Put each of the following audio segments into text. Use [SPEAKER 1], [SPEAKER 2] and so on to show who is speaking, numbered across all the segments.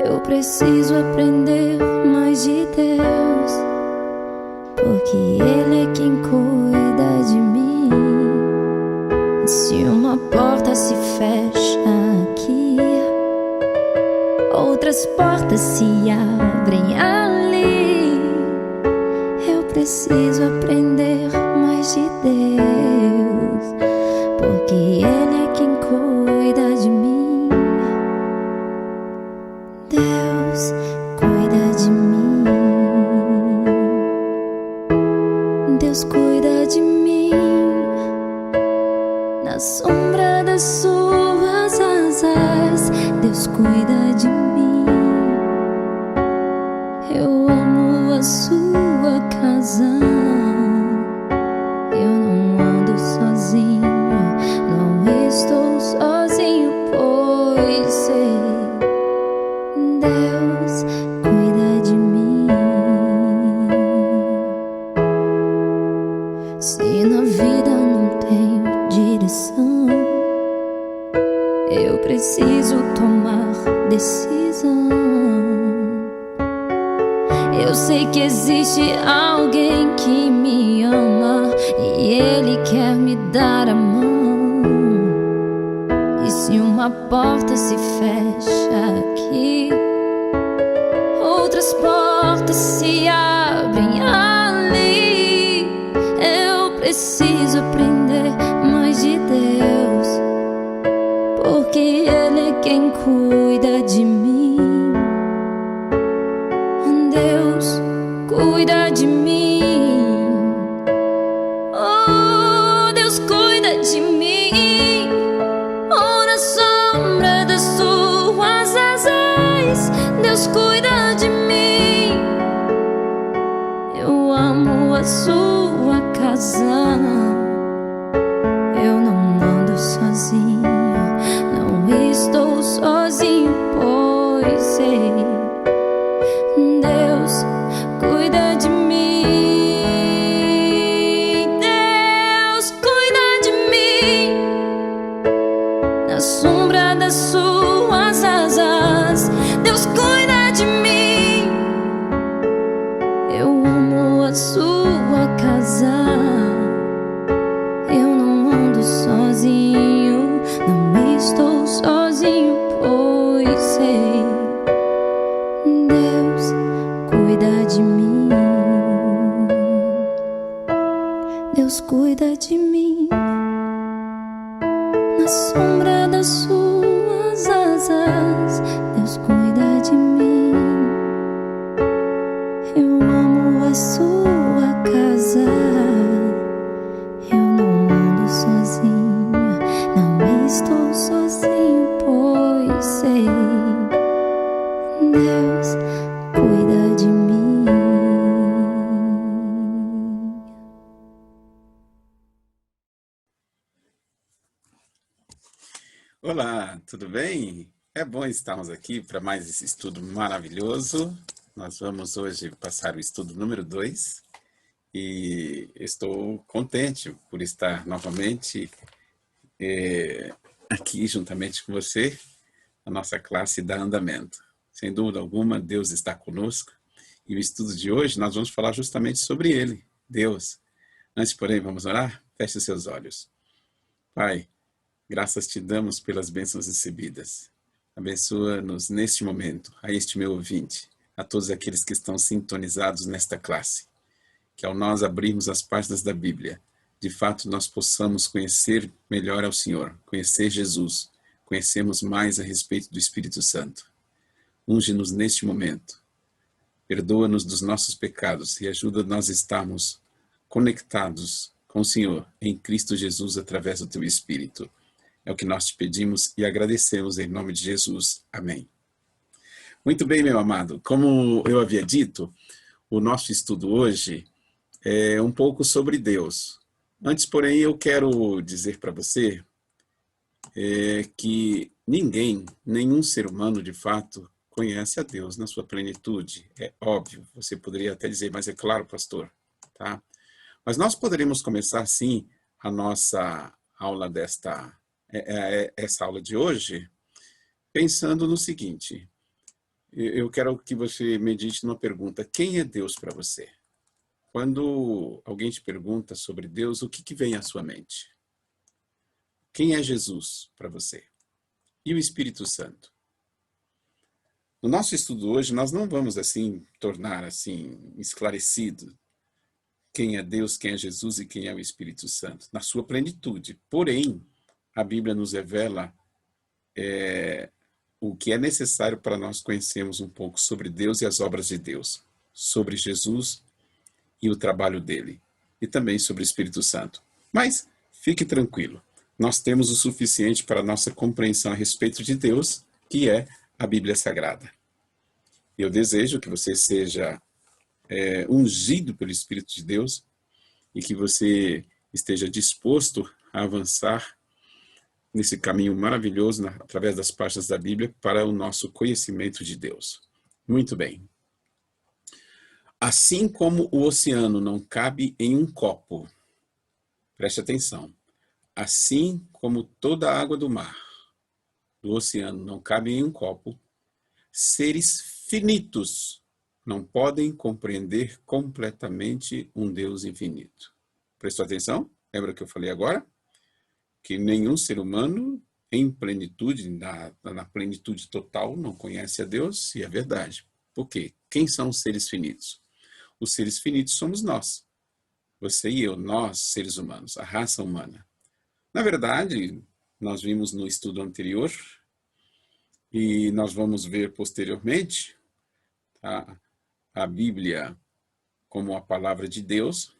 [SPEAKER 1] Eu preciso aprender mais de Deus, porque Ele é quem cuida de mim. Se uma porta se fecha aqui, outras portas se abrem ali. Eu preciso aprender mais de Deus, porque Ele é quem cuida de mim. Deus cuida de mim. Deus cuida de mim. Na sombra das suas asas, Deus cuida de mim. Eu amo a sua casa. Eu não ando sozinho, não estou sozinho, pois sei, Deus cuida de mim. Se na vida não tenho direção, eu preciso tomar decisão. Eu sei que existe alguém que me ama e Ele quer me dar a mão. E se uma porta se fecha aqui, outras portas se abrem ali. Eu preciso aprender mais de Deus, porque Ele é quem cuida de mim. Deus cuida de mim. Oh, Deus cuida de mim. Oh, na sombra das suas asas, Deus cuida de mim. Eu amo a sua casa. Eu não ando sozinho, não estou sozinho, pois sei, Deus cuida de mim. Deus cuida de mim. Na sombra das suas asas, Deus cuida de mim. Eu amo a sua casa. Eu não ando sozinho, não estou sozinho, pois sei, Deus cuida de mim. Deus cuida de mim. Na sombra das suas asas, Deus cuida de mim. Eu amo a sua casa. Eu não ando sozinho, não estou sozinho, pois sei, Deus cuida de mim.
[SPEAKER 2] Olá, tudo bem? É bom estarmos aqui para mais esse estudo maravilhoso. Nós vamos hoje passar o estudo número 2 e estou contente por estar novamente aqui juntamente com você, na nossa classe da Andamento. Sem dúvida alguma, Deus está conosco e o estudo de hoje nós vamos falar justamente sobre Ele, Deus. Antes, porém, vamos orar? Feche os seus olhos. Pai, graças te damos pelas bênçãos recebidas. Abençoa-nos neste momento, a este meu ouvinte, a todos aqueles que estão sintonizados nesta classe. Que ao nós abrirmos as páginas da Bíblia, de fato nós possamos conhecer melhor ao Senhor, conhecer Jesus, conhecermos mais a respeito do Espírito Santo. Unge-nos neste momento. Perdoa-nos dos nossos pecados e ajuda nós a estarmos conectados com o Senhor em Cristo Jesus através do teu Espírito. É o que nós te pedimos e agradecemos em nome de Jesus. Amém. Muito bem, meu amado. Como eu havia dito, o nosso estudo hoje é um pouco sobre Deus. Antes, porém, eu quero dizer para você que ninguém, nenhum ser humano, de fato, conhece a Deus na sua plenitude. É óbvio, você poderia até dizer, mas é claro, pastor, tá? Mas nós poderíamos começar, sim, a nossa aula essa aula de hoje, pensando no seguinte: eu quero que você medite numa pergunta. Quem é Deus para você? Quando alguém te pergunta sobre Deus, o que vem à sua mente? Quem é Jesus para você? E o Espírito Santo? No nosso estudo hoje, nós não vamos assim tornar assim esclarecido quem é Deus, quem é Jesus e quem é o Espírito Santo, na sua plenitude. Porém, a Bíblia nos revela o que é necessário para nós conhecermos um pouco sobre Deus e as obras de Deus, sobre Jesus e o trabalho dele, e também sobre o Espírito Santo. Mas fique tranquilo, nós temos o suficiente para a nossa compreensão a respeito de Deus, que é a Bíblia Sagrada. Eu desejo que você seja ungido pelo Espírito de Deus e que você esteja disposto a avançar nesse caminho maravilhoso, através das páginas da Bíblia, para o nosso conhecimento de Deus. Muito bem. Assim como o oceano não cabe em um copo, preste atenção, assim como toda a água do mar, do oceano, não cabe em um copo, seres finitos não podem compreender completamente um Deus infinito. Prestou atenção? Lembra o que eu falei agora? Que nenhum ser humano em plenitude, na plenitude total, não conhece a Deus, e é verdade. Por quê? Quem são os seres finitos? Os seres finitos somos nós. Você e eu, nós, seres humanos, a raça humana. Na verdade, nós vimos no estudo anterior, e nós vamos ver posteriormente, a Bíblia como a palavra de Deus,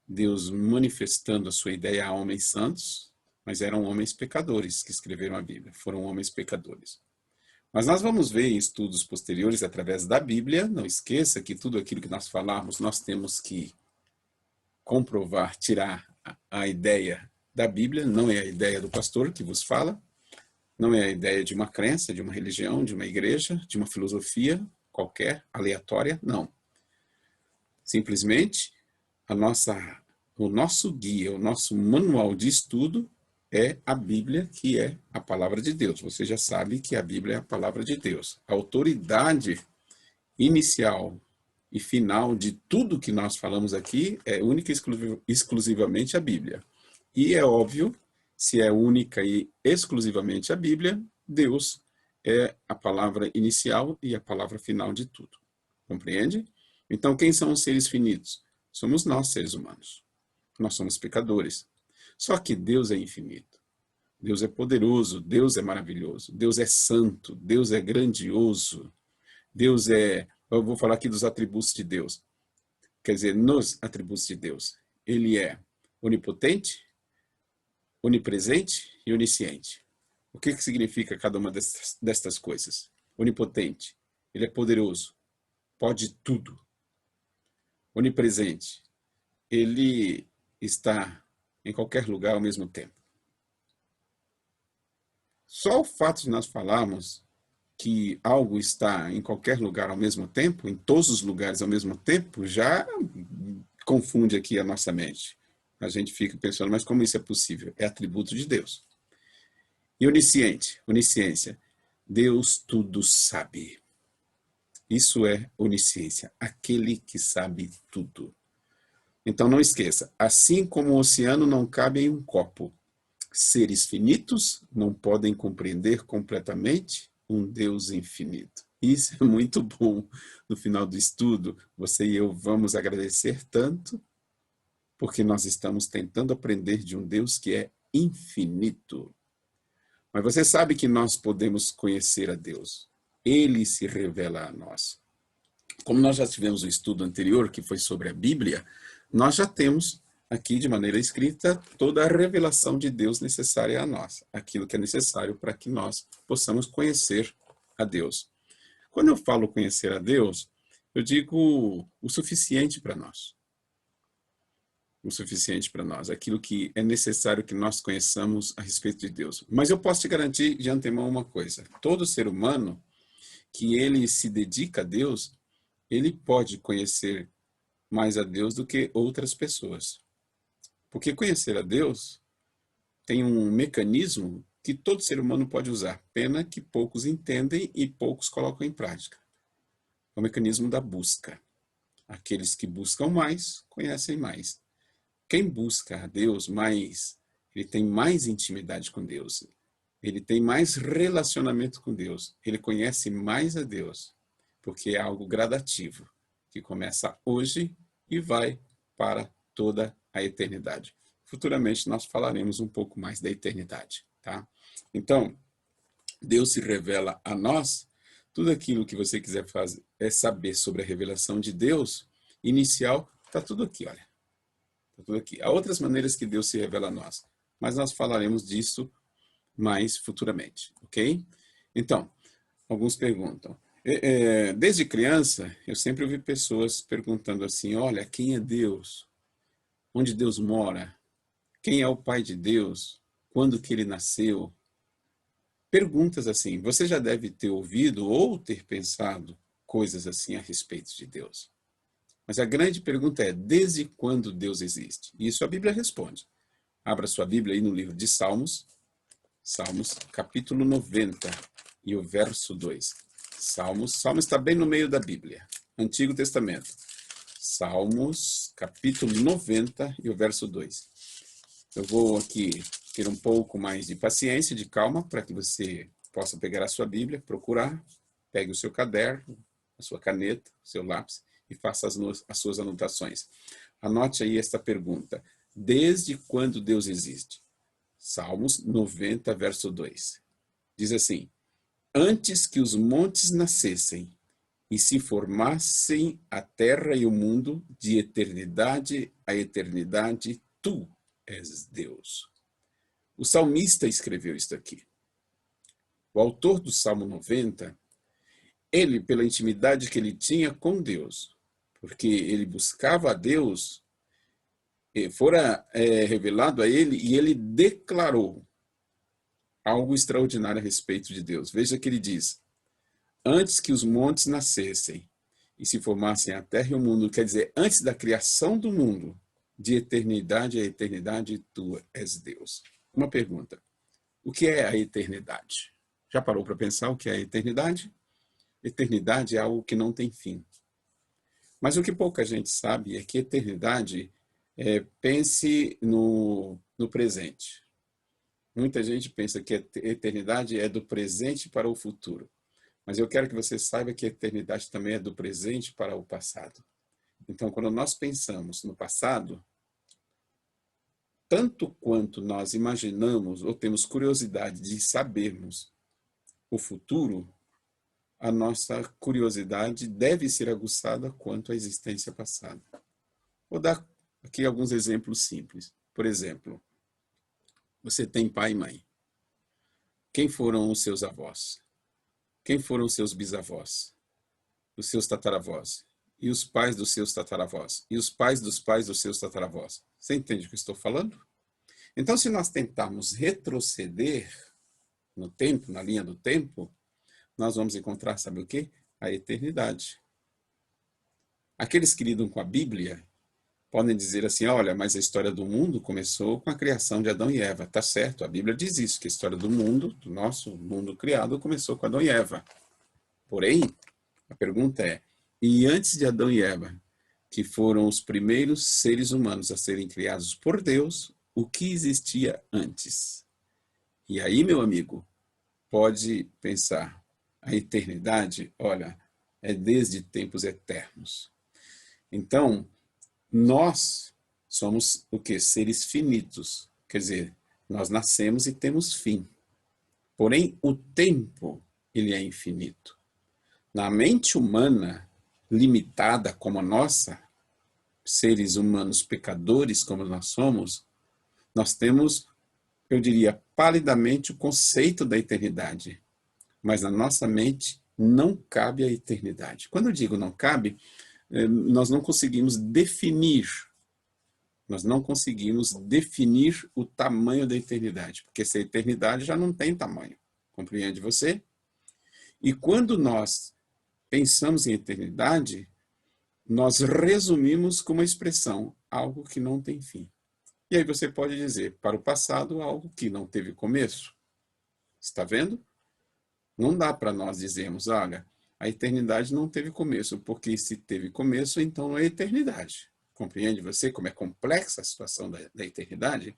[SPEAKER 2] Deus manifestando a sua ideia a homens santos, mas eram homens pecadores que escreveram a Bíblia, foram homens pecadores. Mas nós vamos ver em estudos posteriores através da Bíblia, não esqueça que tudo aquilo que nós falarmos, nós temos que comprovar, tirar a ideia da Bíblia, não é a ideia do pastor que vos fala, não é a ideia de uma crença, de uma religião, de uma igreja, de uma filosofia qualquer, aleatória, não. Simplesmente, o nosso guia, o nosso manual de estudo é a Bíblia, que é a palavra de Deus. Você já sabe que a Bíblia é a palavra de Deus. A autoridade inicial e final de tudo que nós falamos aqui é única e exclusivamente a Bíblia. E é óbvio, se é única e exclusivamente a Bíblia, Deus é a palavra inicial e a palavra final de tudo. Compreende? Então, quem são os seres finitos? Somos nós, seres humanos. Nós somos pecadores. Só que Deus é infinito. Deus é poderoso, Deus é maravilhoso, Deus é santo, Deus é grandioso. Deus é, eu vou falar aqui dos atributos de Deus. Quer dizer, nos atributos de Deus. Ele é onipotente, onipresente e onisciente. O que significa cada uma destas coisas? Onipotente, ele é poderoso, pode tudo. Onipresente, ele está em qualquer lugar ao mesmo tempo. Só o fato de nós falarmos que algo está em qualquer lugar ao mesmo tempo, em todos os lugares ao mesmo tempo, já confunde aqui a nossa mente. A gente fica pensando, mas como isso é possível? É atributo de Deus. E onisciente, onisciência, Deus tudo sabe. Isso é onisciência, aquele que sabe tudo. Então não esqueça, assim como o oceano não cabe em um copo, seres finitos não podem compreender completamente um Deus infinito. Isso é muito bom. No final do estudo, você e eu vamos agradecer tanto, porque nós estamos tentando aprender de um Deus que é infinito. Mas você sabe que nós podemos conhecer a Deus. Ele se revela a nós. Como nós já tivemos um estudo anterior, que foi sobre a Bíblia, nós já temos aqui de maneira escrita toda a revelação de Deus necessária a nós. Aquilo que é necessário para que nós possamos conhecer a Deus. Quando eu falo conhecer a Deus, eu digo o suficiente para nós. O suficiente para nós, aquilo que é necessário que nós conheçamos a respeito de Deus. Mas eu posso te garantir de antemão uma coisa, todo ser humano que ele se dedica a Deus, ele pode conhecer mais a Deus do que outras pessoas. Porque conhecer a Deus tem um mecanismo que todo ser humano pode usar. Pena que poucos entendem e poucos colocam em prática. É o mecanismo da busca. Aqueles que buscam mais, conhecem mais. Quem busca a Deus mais, ele tem mais intimidade com Deus. Ele tem mais relacionamento com Deus. Ele conhece mais a Deus. Porque é algo gradativo, que começa hoje e vai para toda a eternidade. Futuramente nós falaremos um pouco mais da eternidade, tá? Então, Deus se revela a nós. Tudo aquilo que você quiser fazer é saber sobre a revelação de Deus inicial, está tudo aqui, olha. Está tudo aqui. Há outras maneiras que Deus se revela a nós, mas nós falaremos disso mais futuramente, ok? Então, alguns perguntam. Desde criança, eu sempre ouvi pessoas perguntando assim, olha, quem é Deus? Onde Deus mora? Quem é o Pai de Deus? Quando que ele nasceu? Perguntas assim. Você já deve ter ouvido ou ter pensado coisas assim a respeito de Deus. Mas a grande pergunta é, desde quando Deus existe? E isso a Bíblia responde. Abra sua Bíblia aí no livro de Salmos, Salmos capítulo 90 e o verso 2. Salmos está bem no meio da Bíblia, Antigo Testamento. Salmos capítulo 90 e o verso 2. Eu vou aqui ter um pouco mais de paciência, de calma, para que você possa pegar a sua Bíblia, procurar, pegue o seu caderno, a sua caneta, o seu lápis e faça as suas anotações. Anote aí esta pergunta. Desde quando Deus existe? Salmos 90, verso 2. Diz assim, antes que os montes nascessem e se formassem a terra e o mundo, de eternidade a eternidade, tu és Deus. O salmista escreveu isso aqui. O autor do Salmo 90, ele, pela intimidade que ele tinha com Deus, porque ele buscava a Deus, fora revelado a ele e ele declarou algo extraordinário a respeito de Deus. Veja que ele diz, antes que os montes nascessem e se formassem a terra e o mundo, quer dizer, antes da criação do mundo, de eternidade a eternidade, tu és Deus. Uma pergunta, o que é a eternidade? Já parou para pensar o que é a eternidade? Eternidade é algo que não tem fim. Mas o que pouca gente sabe é que eternidade, pense no presente. Muita gente pensa que a eternidade é do presente para o futuro. Mas eu quero que você saiba que a eternidade também é do presente para o passado. Então, quando nós pensamos no passado, tanto quanto nós imaginamos ou temos curiosidade de sabermos o futuro, a nossa curiosidade deve ser aguçada quanto à existência passada. Vou dar aqui alguns exemplos simples. Por exemplo, você tem pai e mãe. Quem foram os seus avós? Quem foram os seus bisavós? Os seus tataravós? E os pais dos seus tataravós? E os pais dos seus tataravós? Você entende o que eu estou falando? Então, se nós tentarmos retroceder no tempo, na linha do tempo, nós vamos encontrar, sabe o quê? A eternidade. Aqueles que lidam com a Bíblia podem dizer assim, olha, mas a história do mundo começou com a criação de Adão e Eva. Tá certo, a Bíblia diz isso, que a história do mundo, do nosso mundo criado, começou com Adão e Eva. Porém, a pergunta é, e antes de Adão e Eva, que foram os primeiros seres humanos a serem criados por Deus, o que existia antes? E aí, meu amigo, pode pensar, a eternidade, olha, é desde tempos eternos. Então, nós somos o quê? Seres finitos. Quer dizer, nós nascemos e temos fim. Porém, o tempo, ele é infinito. Na mente humana, limitada como a nossa, seres humanos pecadores como nós somos, nós temos, eu diria, palidamente o conceito da eternidade. Mas na nossa mente não cabe a eternidade. Quando eu digo não cabe, nós não conseguimos definir. Nós não conseguimos definir o tamanho da eternidade. Porque essa eternidade já não tem tamanho. Compreende você? E quando nós pensamos em eternidade, nós resumimos com uma expressão, algo que não tem fim. E aí você pode dizer, para o passado, algo que não teve começo. Está vendo? Não dá para nós dizermos, olha, a eternidade não teve começo, porque se teve começo, então não é eternidade. Compreende você como é complexa a situação da eternidade?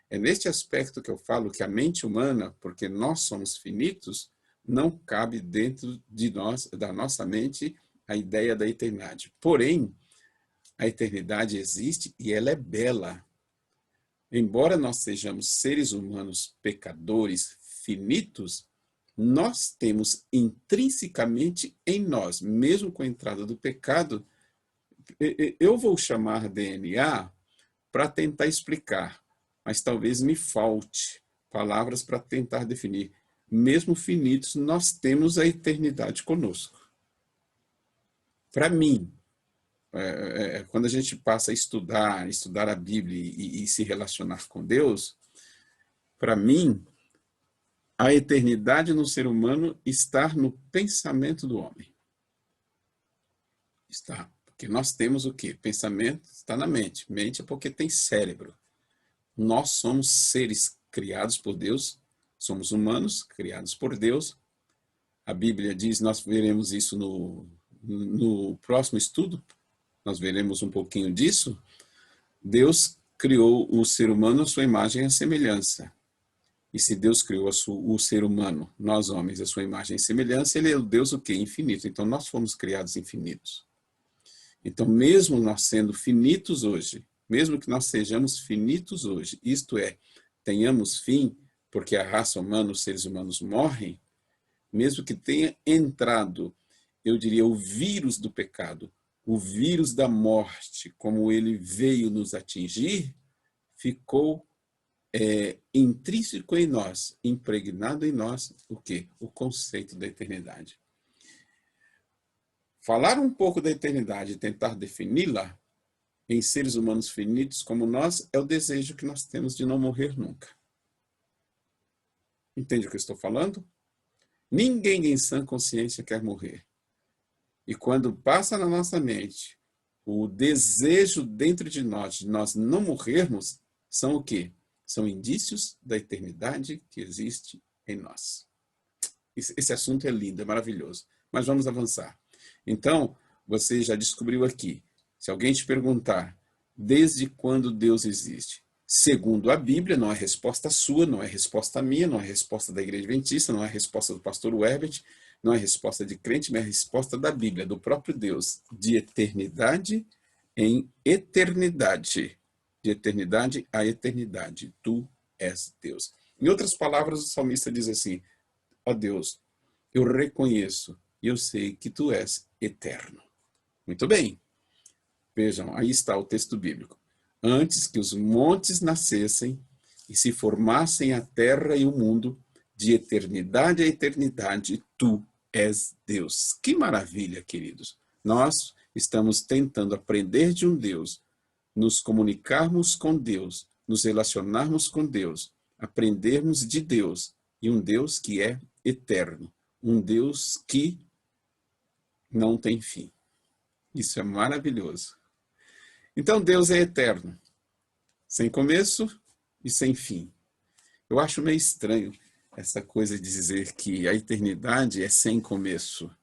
[SPEAKER 2] É neste aspecto que eu falo que a mente humana, porque nós somos finitos, não cabe dentro de nós, da nossa mente, a ideia da eternidade. Porém, a eternidade existe e ela é bela. Embora nós sejamos seres humanos pecadores, finitos, nós temos intrinsecamente em nós, mesmo com a entrada do pecado, eu vou chamar DNA para tentar explicar, mas talvez me falte palavras para tentar definir. Mesmo finitos, nós temos a eternidade conosco. Para mim, quando a gente passa a estudar a Bíblia e se relacionar com Deus, para mim, a eternidade no ser humano está no pensamento do homem. Está. Porque nós temos o quê? Pensamento está na mente. Mente é porque tem cérebro. Nós somos seres criados por Deus, somos humanos criados por Deus. A Bíblia diz, nós veremos isso no próximo estudo, nós veremos um pouquinho disso. Deus criou o ser humano à sua imagem e à semelhança. E se Deus criou o ser humano, nós homens, a sua imagem e semelhança, ele é o Deus o quê? Infinito. Então nós fomos criados infinitos. Então mesmo nós sendo finitos hoje, mesmo que nós sejamos finitos hoje, isto é, tenhamos fim, porque a raça humana, os seres humanos morrem, mesmo que tenha entrado, eu diria, o vírus do pecado, o vírus da morte, como ele veio nos atingir, ficou intrínseco em nós, impregnado em nós, o quê? O conceito da eternidade. Falar um pouco da eternidade e tentar defini-la em seres humanos finitos como nós é o desejo que nós temos de não morrer nunca. Entende o que eu estou falando? Ninguém em sã consciência quer morrer. E quando passa na nossa mente o desejo dentro de nós não morrermos, são o quê? São indícios da eternidade que existe em nós. Esse assunto é lindo, é maravilhoso. Mas vamos avançar. Então, você já descobriu aqui. Se alguém te perguntar, desde quando Deus existe? Segundo a Bíblia, não é resposta sua, não é resposta minha, não é resposta da Igreja Adventista, não é resposta do pastor Herbert, não é resposta de crente, mas é resposta da Bíblia, do próprio Deus, de eternidade em eternidade. De eternidade a eternidade. Tu és Deus. Em outras palavras, o salmista diz assim, ó Deus, eu reconheço e eu sei que tu és eterno. Muito bem. Vejam, aí está o texto bíblico. Antes que os montes nascessem e se formassem a terra e o mundo, de eternidade a eternidade, tu és Deus. Que maravilha, queridos. Nós estamos tentando aprender de um Deus, nos comunicarmos com Deus, nos relacionarmos com Deus, aprendermos de Deus, e um Deus que é eterno, um Deus que não tem fim. Isso é maravilhoso. Então Deus é eterno, sem começo e sem fim. Eu acho meio estranho essa coisa de dizer que a eternidade é sem começo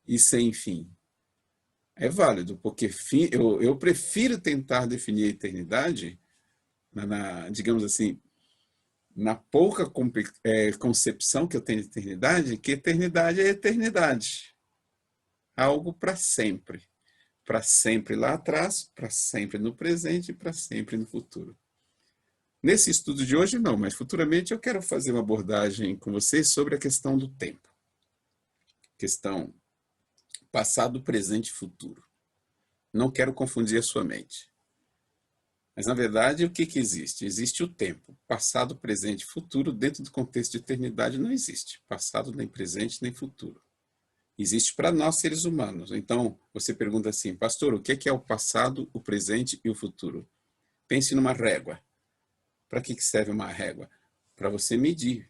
[SPEAKER 2] e sem fim. É válido, porque eu prefiro tentar definir a eternidade, digamos assim, na pouca concepção que eu tenho de eternidade, que eternidade é eternidade. Algo para sempre. Para sempre lá atrás, para sempre no presente e para sempre no futuro. Nesse estudo de hoje, não, mas futuramente eu quero fazer uma abordagem com vocês sobre a questão do tempo. Questão passado, presente e futuro. Não quero confundir a sua mente. Mas, na verdade, o que existe? Existe o tempo. Passado, presente e futuro, dentro do contexto de eternidade, não existe. Passado, nem presente, nem futuro. Existe para nós, seres humanos. Então, você pergunta assim, pastor, o que é o passado, o presente e o futuro? Pense numa régua. Para que serve uma régua? Para você medir.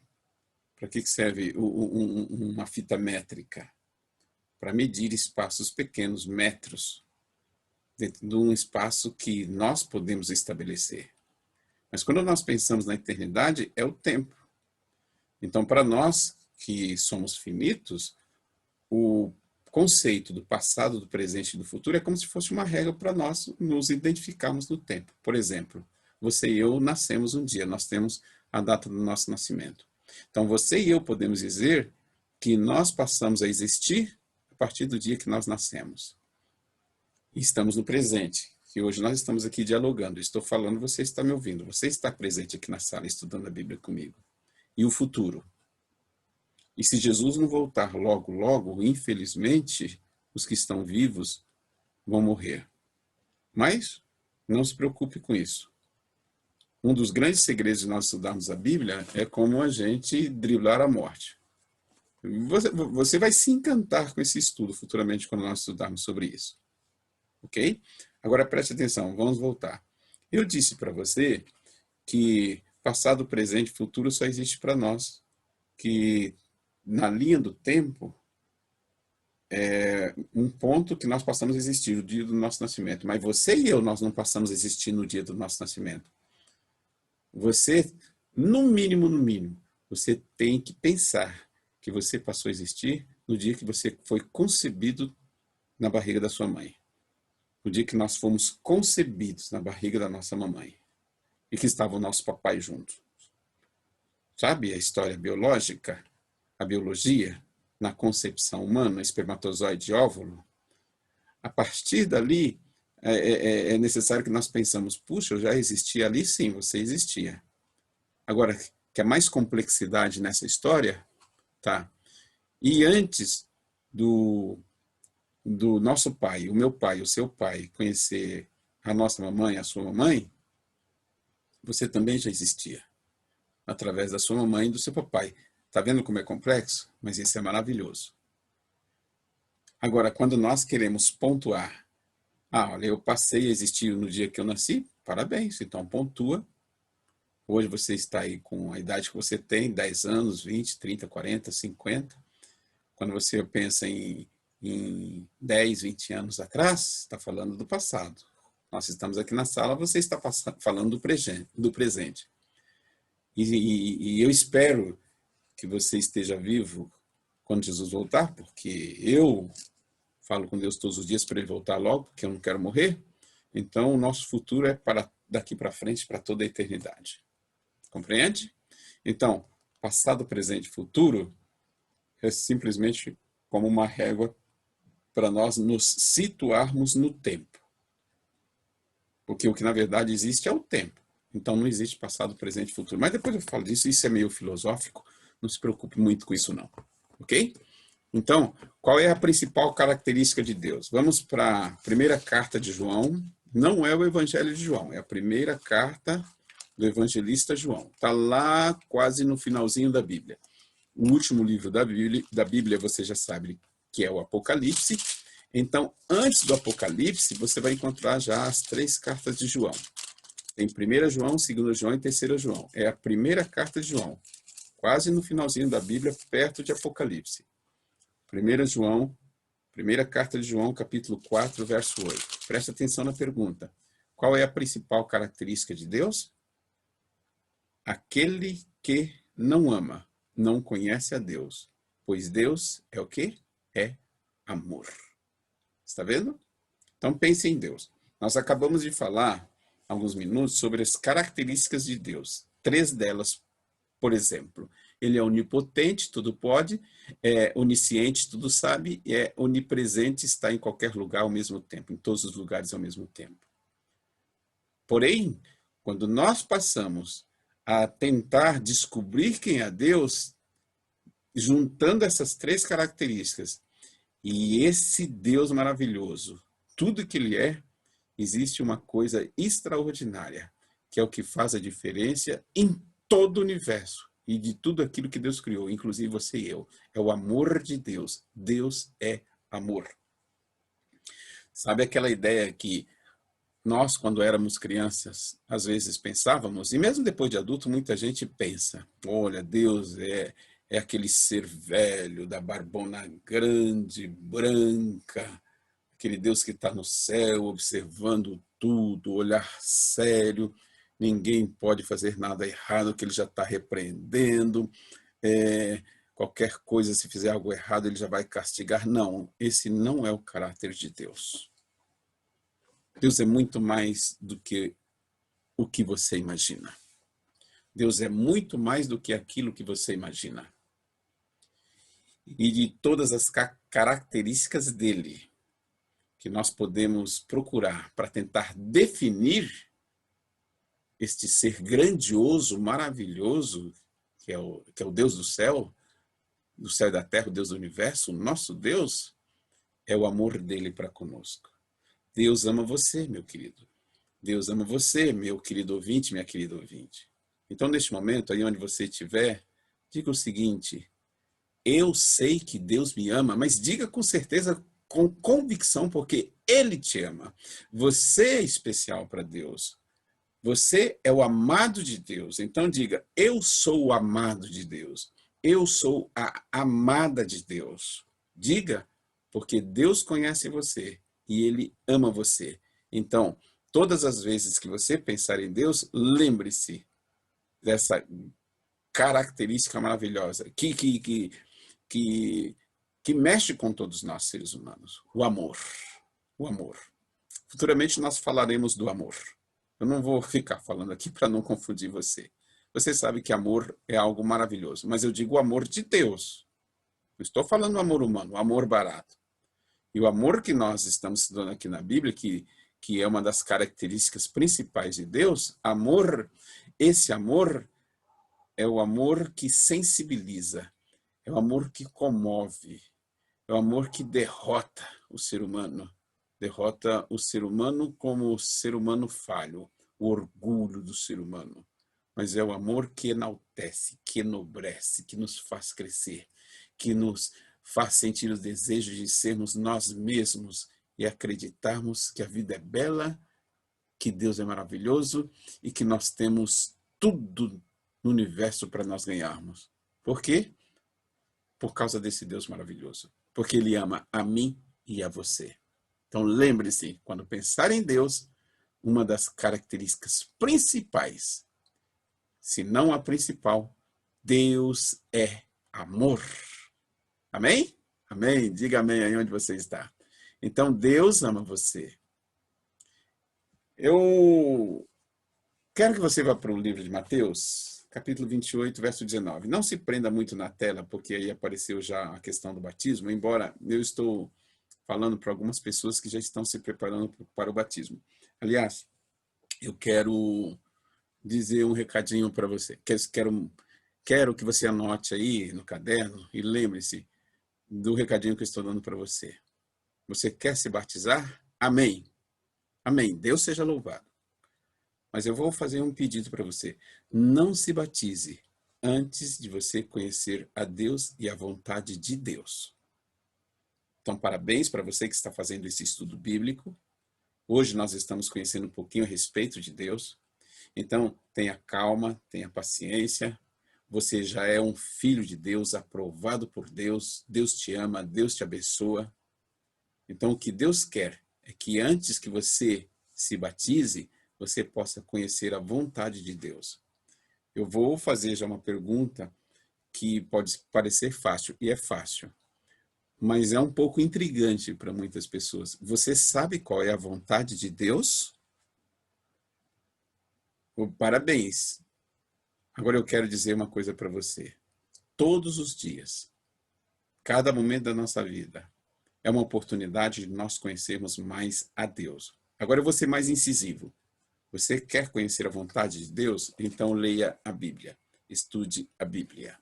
[SPEAKER 2] Para que serve uma fita métrica? Para medir espaços pequenos, metros, dentro de um espaço que nós podemos estabelecer. Mas quando nós pensamos na eternidade, é o tempo. Então, para nós que somos finitos, o conceito do passado, do presente e do futuro é como se fosse uma regra para nós nos identificarmos no tempo. Por exemplo, você e eu nascemos um dia, nós temos a data do nosso nascimento. Então, você e eu podemos dizer que nós passamos a existir a partir do dia que nós nascemos. E estamos no presente, que hoje nós estamos aqui dialogando. Estou falando, você está me ouvindo. Você está presente aqui na sala, estudando a Bíblia comigo. E o futuro? E se Jesus não voltar logo, logo, infelizmente, os que estão vivos vão morrer. Mas não se preocupe com isso. Um dos grandes segredos de nós estudarmos a Bíblia é como a gente driblar a morte. Você vai se encantar com esse estudo futuramente quando nós estudarmos sobre isso. Ok? Agora preste atenção, vamos voltar. Eu disse para você que passado, presente e futuro só existe para nós. Que na linha do tempo, é um ponto que nós passamos a existir, o dia do nosso nascimento. Mas você e eu, nós não passamos a existir no dia do nosso nascimento. Você, no mínimo, você tem que pensar que você passou a existir no dia que você foi concebido na barriga da sua mãe. No dia que nós fomos concebidos na barriga da nossa mamãe. E que estava o nosso papai junto. Sabe a história biológica? A biologia, na concepção humana, espermatozoide e óvulo? A partir dali, é necessário que nós pensamos, puxa, eu já existia ali? Sim, você existia. Agora, quer mais complexidade nessa história? Tá. E antes do nosso pai, o meu pai, o seu pai, conhecer a nossa mamãe, a sua mamãe, você também já existia. Através da sua mamãe e do seu papai. Está vendo como é complexo? Mas isso é maravilhoso. Agora, quando nós queremos pontuar, olha, eu passei a existir no dia que eu nasci, parabéns, então pontua. Hoje você está aí com a idade que você tem, 10 anos, 20, 30, 40, 50. Quando você pensa em 10, 20 anos atrás, está falando do passado. Nós estamos aqui na sala, você está falando do presente. E eu espero que você esteja vivo quando Jesus voltar, porque eu falo com Deus todos os dias para ele voltar logo, porque eu não quero morrer. Então, o nosso futuro é para daqui para frente, para toda a eternidade. Compreende? Então, passado, presente e futuro é simplesmente como uma régua para nós nos situarmos no tempo. Porque o que na verdade existe é o tempo. Então, não existe passado, presente e futuro. Mas depois eu falo disso, isso é meio filosófico. Não se preocupe muito com isso, não. Ok? Então, qual é a principal característica de Deus? Vamos para a primeira carta de João. Não é o Evangelho de João, é a primeira carta do evangelista João. Está lá quase no finalzinho da Bíblia. O último livro da Bíblia, você já sabe que é o Apocalipse. Então, antes do Apocalipse, você vai encontrar já as 3 cartas de João. Tem 1 João, 2 João e 3 João. É a primeira carta de João. Quase no finalzinho da Bíblia, perto de Apocalipse. 1 João, primeira carta de João, capítulo 4, verso 8. Presta atenção na pergunta. Qual é a principal característica de Deus? Aquele que não ama, não conhece a Deus. Pois Deus é o quê? É amor. Está vendo? Então pense em Deus. Nós acabamos de falar, há alguns minutos, sobre as características de Deus. 3 delas, por exemplo, ele é onipotente, tudo pode, é onisciente, tudo sabe, e é onipresente, está em qualquer lugar ao mesmo tempo, em todos os lugares ao mesmo tempo. Porém, quando nós passamos a tentar descobrir quem é Deus, juntando essas 3 características, e esse Deus maravilhoso, tudo que ele é, existe uma coisa extraordinária, que é o que faz a diferença em todo o universo e de tudo aquilo que Deus criou, inclusive você e eu. É o amor de Deus. Deus é amor. Sabe aquela ideia que nós, quando éramos crianças, às vezes pensávamos, e mesmo depois de adulto, muita gente pensa, olha, Deus é aquele ser velho, da barbona grande, branca, aquele Deus que está no céu, observando tudo, olhar sério. ninguém pode fazer nada errado, que ele já está repreendendo, qualquer coisa, se fizer algo errado, ele já vai castigar. Não, esse não é o caráter de Deus. Deus é muito mais do que o que você imagina. Deus é muito mais do que aquilo que você imagina. E de todas as características dele, que nós podemos procurar para tentar definir este ser grandioso, maravilhoso, que é o Deus do céu e da terra, o Deus do universo, o nosso Deus, é o amor dele para conosco. Deus ama você, meu querido. Deus ama você, meu querido ouvinte, minha querida ouvinte. Então, neste momento, aí onde você estiver, diga o seguinte: eu sei que Deus me ama, mas diga com certeza, com convicção, porque Ele te ama. Você é especial para Deus. Você é o amado de Deus. Então diga: eu sou o amado de Deus. Eu sou a amada de Deus. Diga, porque Deus conhece você e Ele ama você. Então, todas as vezes que você pensar em Deus, lembre-se dessa característica maravilhosa que mexe com todos nós, seres humanos. O amor. O amor. Futuramente nós falaremos do amor. Eu não vou ficar falando aqui para não confundir você. Você sabe que amor é algo maravilhoso, mas eu digo o amor de Deus. Não estou falando do amor humano, o amor barato. E o amor que nós estamos estudando aqui na Bíblia, que é uma das características principais de Deus, esse amor é o amor que sensibiliza, é o amor que comove, é o amor que derrota o ser humano. Derrota o ser humano como o ser humano falho, o orgulho do ser humano. Mas é o amor que enaltece, que enobrece, que nos faz crescer, que nos faz sentir o desejo de sermos nós mesmos e acreditarmos que a vida é bela, que Deus é maravilhoso e que nós temos tudo no universo para nós ganharmos. Por quê? Por causa desse Deus maravilhoso. Porque Ele ama a mim e a você. Então lembre-se, quando pensar em Deus, uma das características principais, se não a principal, Deus é amor. Amém? Amém? Diga amém aí onde você está. Então Deus ama você. Eu quero que você vá para o livro de Mateus, capítulo 28, verso 19. Não se prenda muito na tela, porque aí apareceu já a questão do batismo, embora eu estou falando para algumas pessoas que já estão se preparando para o batismo. Aliás, eu quero dizer um recadinho para você. Quero que você anote aí no caderno e lembre-se do recadinho que eu estou dando para você. Você quer se batizar? Amém. Amém. Deus seja louvado. Mas eu vou fazer um pedido para você. Não se batize antes de você conhecer a Deus e a vontade de Deus. Então, parabéns para você que está fazendo esse estudo bíblico. Hoje nós estamos conhecendo um pouquinho a respeito de Deus. Então, tenha calma, tenha paciência. Você já é um filho de Deus, aprovado por Deus. Deus te ama, Deus te abençoa. Então, o que Deus quer é que antes que você se batize, você possa conhecer a vontade de Deus. Eu vou fazer já uma pergunta que pode parecer fácil, e é fácil. Mas é um pouco intrigante para muitas pessoas. Você sabe qual é a vontade de Deus? Parabéns. Agora eu quero dizer uma coisa para você. Todos os dias, cada momento da nossa vida, é uma oportunidade de nós conhecermos mais a Deus. Agora eu vou ser mais incisivo. Você quer conhecer a vontade de Deus? Então leia a Bíblia. Estude a Bíblia.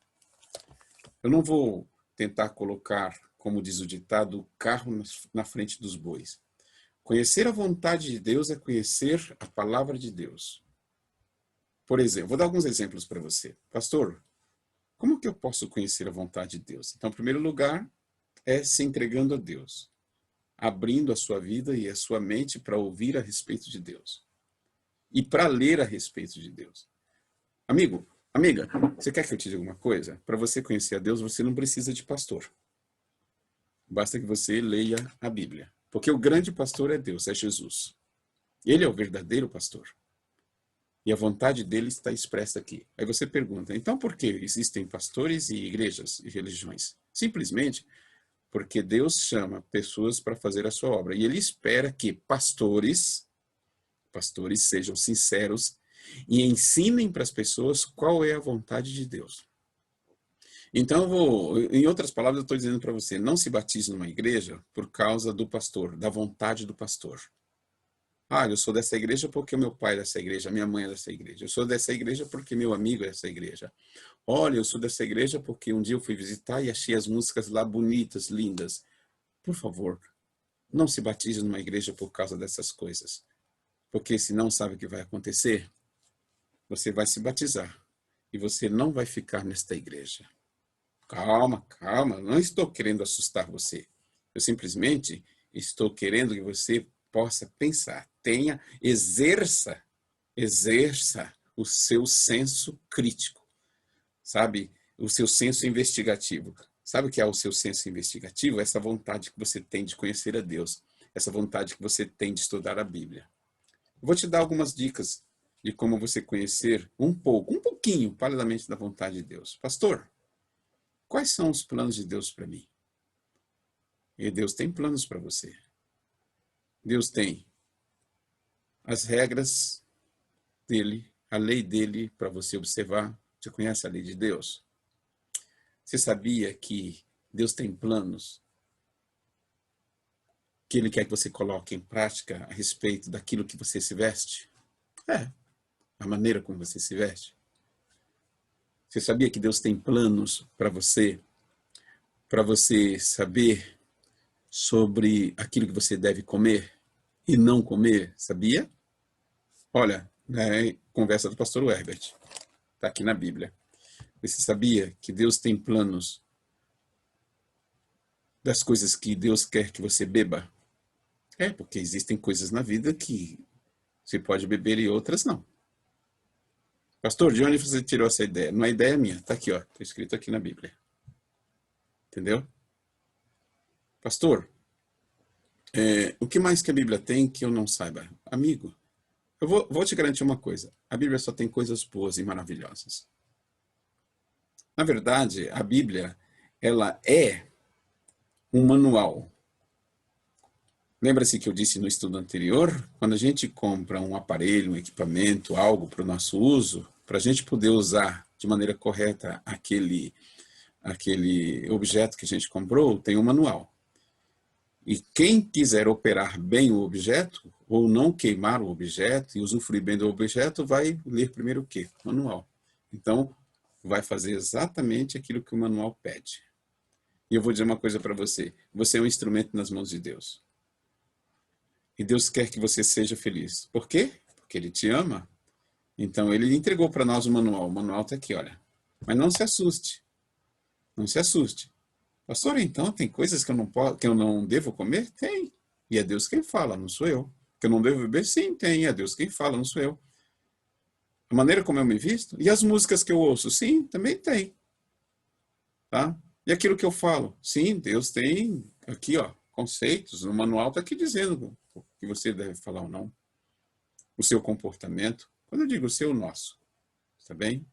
[SPEAKER 2] Eu não vou tentar colocar, como diz o ditado, o carro na frente dos bois. Conhecer a vontade de Deus é conhecer a palavra de Deus. Por exemplo, vou dar alguns exemplos para você. Pastor, como que eu posso conhecer a vontade de Deus? Então, em primeiro lugar, é se entregando a Deus. Abrindo a sua vida e a sua mente para ouvir a respeito de Deus. E para ler a respeito de Deus. Amigo, amiga, você quer que eu te diga uma coisa? Para você conhecer a Deus, você não precisa de pastor. Basta que você leia a Bíblia. Porque o grande pastor é Deus, é Jesus. Ele é o verdadeiro pastor. E a vontade dele está expressa aqui. Aí você pergunta, então por que existem pastores e igrejas e religiões? Simplesmente porque Deus chama pessoas para fazer a sua obra. E ele espera que pastores sejam sinceros e ensinem para as pessoas qual é a vontade de Deus. Então, em outras palavras, eu estou dizendo para você, não se batize numa igreja por causa do pastor, da vontade do pastor. Ah, eu sou dessa igreja porque o meu pai é dessa igreja, minha mãe é dessa igreja. Eu sou dessa igreja porque meu amigo é dessa igreja. Olha, eu sou dessa igreja porque um dia eu fui visitar e achei as músicas lá bonitas, lindas. Por favor, não se batize numa igreja por causa dessas coisas. Porque senão sabe o que vai acontecer? Você vai se batizar e você não vai ficar nesta igreja. Calma, calma, não estou querendo assustar você. Eu simplesmente estou querendo que você possa pensar, exerça o seu senso crítico, sabe? O seu senso investigativo. Sabe o que é o seu senso investigativo? Essa vontade que você tem de conhecer a Deus, essa vontade que você tem de estudar a Bíblia. Eu vou te dar algumas dicas de como você conhecer um pouquinho, paralelamente da vontade de Deus. Pastor, quais são os planos de Deus para mim? E Deus tem planos para você. Deus tem as regras dele, a lei dele para você observar. Você conhece a lei de Deus? Você sabia que Deus tem planos que ele quer que você coloque em prática a respeito daquilo que você se veste? A maneira como você se veste. Você sabia que Deus tem planos para você saber sobre aquilo que você deve comer e não comer, sabia? Olha, conversa do pastor Herbert, está aqui na Bíblia. Você sabia que Deus tem planos das coisas que Deus quer que você beba? Porque existem coisas na vida que você pode beber e outras não. Pastor, de onde você tirou essa ideia? Não é ideia minha, está aqui, está escrito aqui na Bíblia. Entendeu? Pastor, o que mais que a Bíblia tem que eu não saiba? Amigo, eu vou te garantir uma coisa. A Bíblia só tem coisas boas e maravilhosas. Na verdade, a Bíblia, ela é um manual. Lembra-se que eu disse no estudo anterior? Quando a gente compra um aparelho, um equipamento, algo para o nosso uso, para a gente poder usar de maneira correta aquele objeto que a gente comprou, tem um manual. E quem quiser operar bem o objeto, ou não queimar o objeto e usufruir bem do objeto, vai ler primeiro o quê? O manual. Então, vai fazer exatamente aquilo que o manual pede. E eu vou dizer uma coisa para você. Você é um instrumento nas mãos de Deus. E Deus quer que você seja feliz. Por quê? Porque Ele te ama. Então, Ele entregou para nós o manual. O manual está aqui, olha. Mas não se assuste. Não se assuste. Pastor, então, tem coisas que eu não devo comer? Tem. E é Deus quem fala, não sou eu. Que eu não devo beber? Sim, tem. É Deus quem fala, não sou eu. A maneira como eu me visto? E as músicas que eu ouço? Sim, também tem. Tá? E aquilo que eu falo? Sim, Deus tem aqui, conceitos. O manual está aqui dizendo o que você deve falar ou não. O seu comportamento. Quando eu digo o seu, o nosso. Está bem?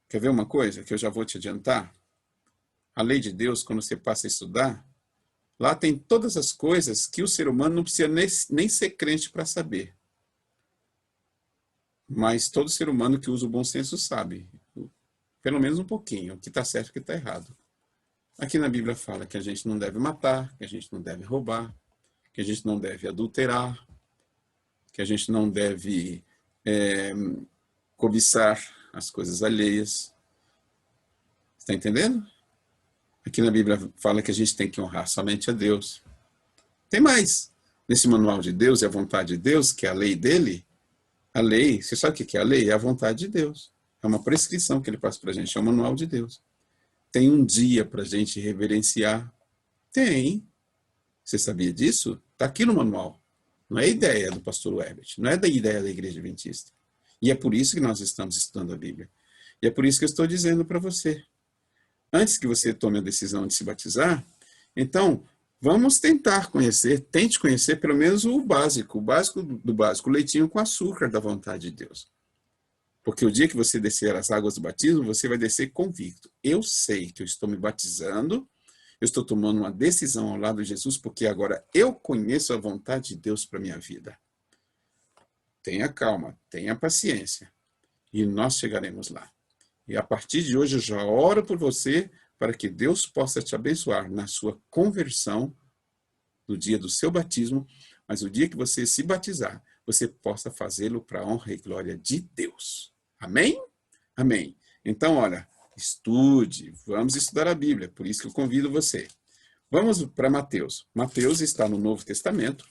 [SPEAKER 2] Quer ver uma coisa que eu já vou te adiantar? A lei de Deus, quando você passa a estudar, lá tem todas as coisas que o ser humano não precisa nem ser crente para saber. Mas todo ser humano que usa o bom senso sabe. Pelo menos um pouquinho. O que está certo e o que está errado. Aqui na Bíblia fala que a gente não deve matar, que a gente não deve roubar, que a gente não deve adulterar, que a gente não deve cobiçar as coisas alheias. Está entendendo? Aqui na Bíblia fala que a gente tem que honrar somente a Deus. Tem mais. Nesse manual de Deus e a vontade de Deus, que é a lei dele, a lei, você sabe o que é a lei? É a vontade de Deus. É uma prescrição que ele passa para a gente, é o manual de Deus. Tem um dia para a gente reverenciar? Tem. Você sabia disso? Está aqui no manual. Não é ideia do pastor Herbert, não é da ideia da Igreja Adventista. E é por isso que nós estamos estudando a Bíblia. E é por isso que eu estou dizendo para você. Antes que você tome a decisão de se batizar, então, Vamos tentar conhecer, tente conhecer pelo menos o básico do básico, o leitinho com açúcar da vontade de Deus. Porque o dia que você descer as águas do batismo, você vai descer convicto. Eu sei que eu estou me batizando, eu estou tomando uma decisão ao lado de Jesus, porque agora eu conheço a vontade de Deus para a minha vida. Tenha calma, tenha paciência, e nós chegaremos lá. E a partir de hoje eu já oro por você, para que Deus possa te abençoar na sua conversão, no dia do seu batismo, mas o dia que você se batizar, você possa fazê-lo para a honra e glória de Deus. Amém? Amém. Então, olha, estude, vamos estudar a Bíblia, por isso que eu convido você. Vamos para Mateus. Mateus está no Novo Testamento,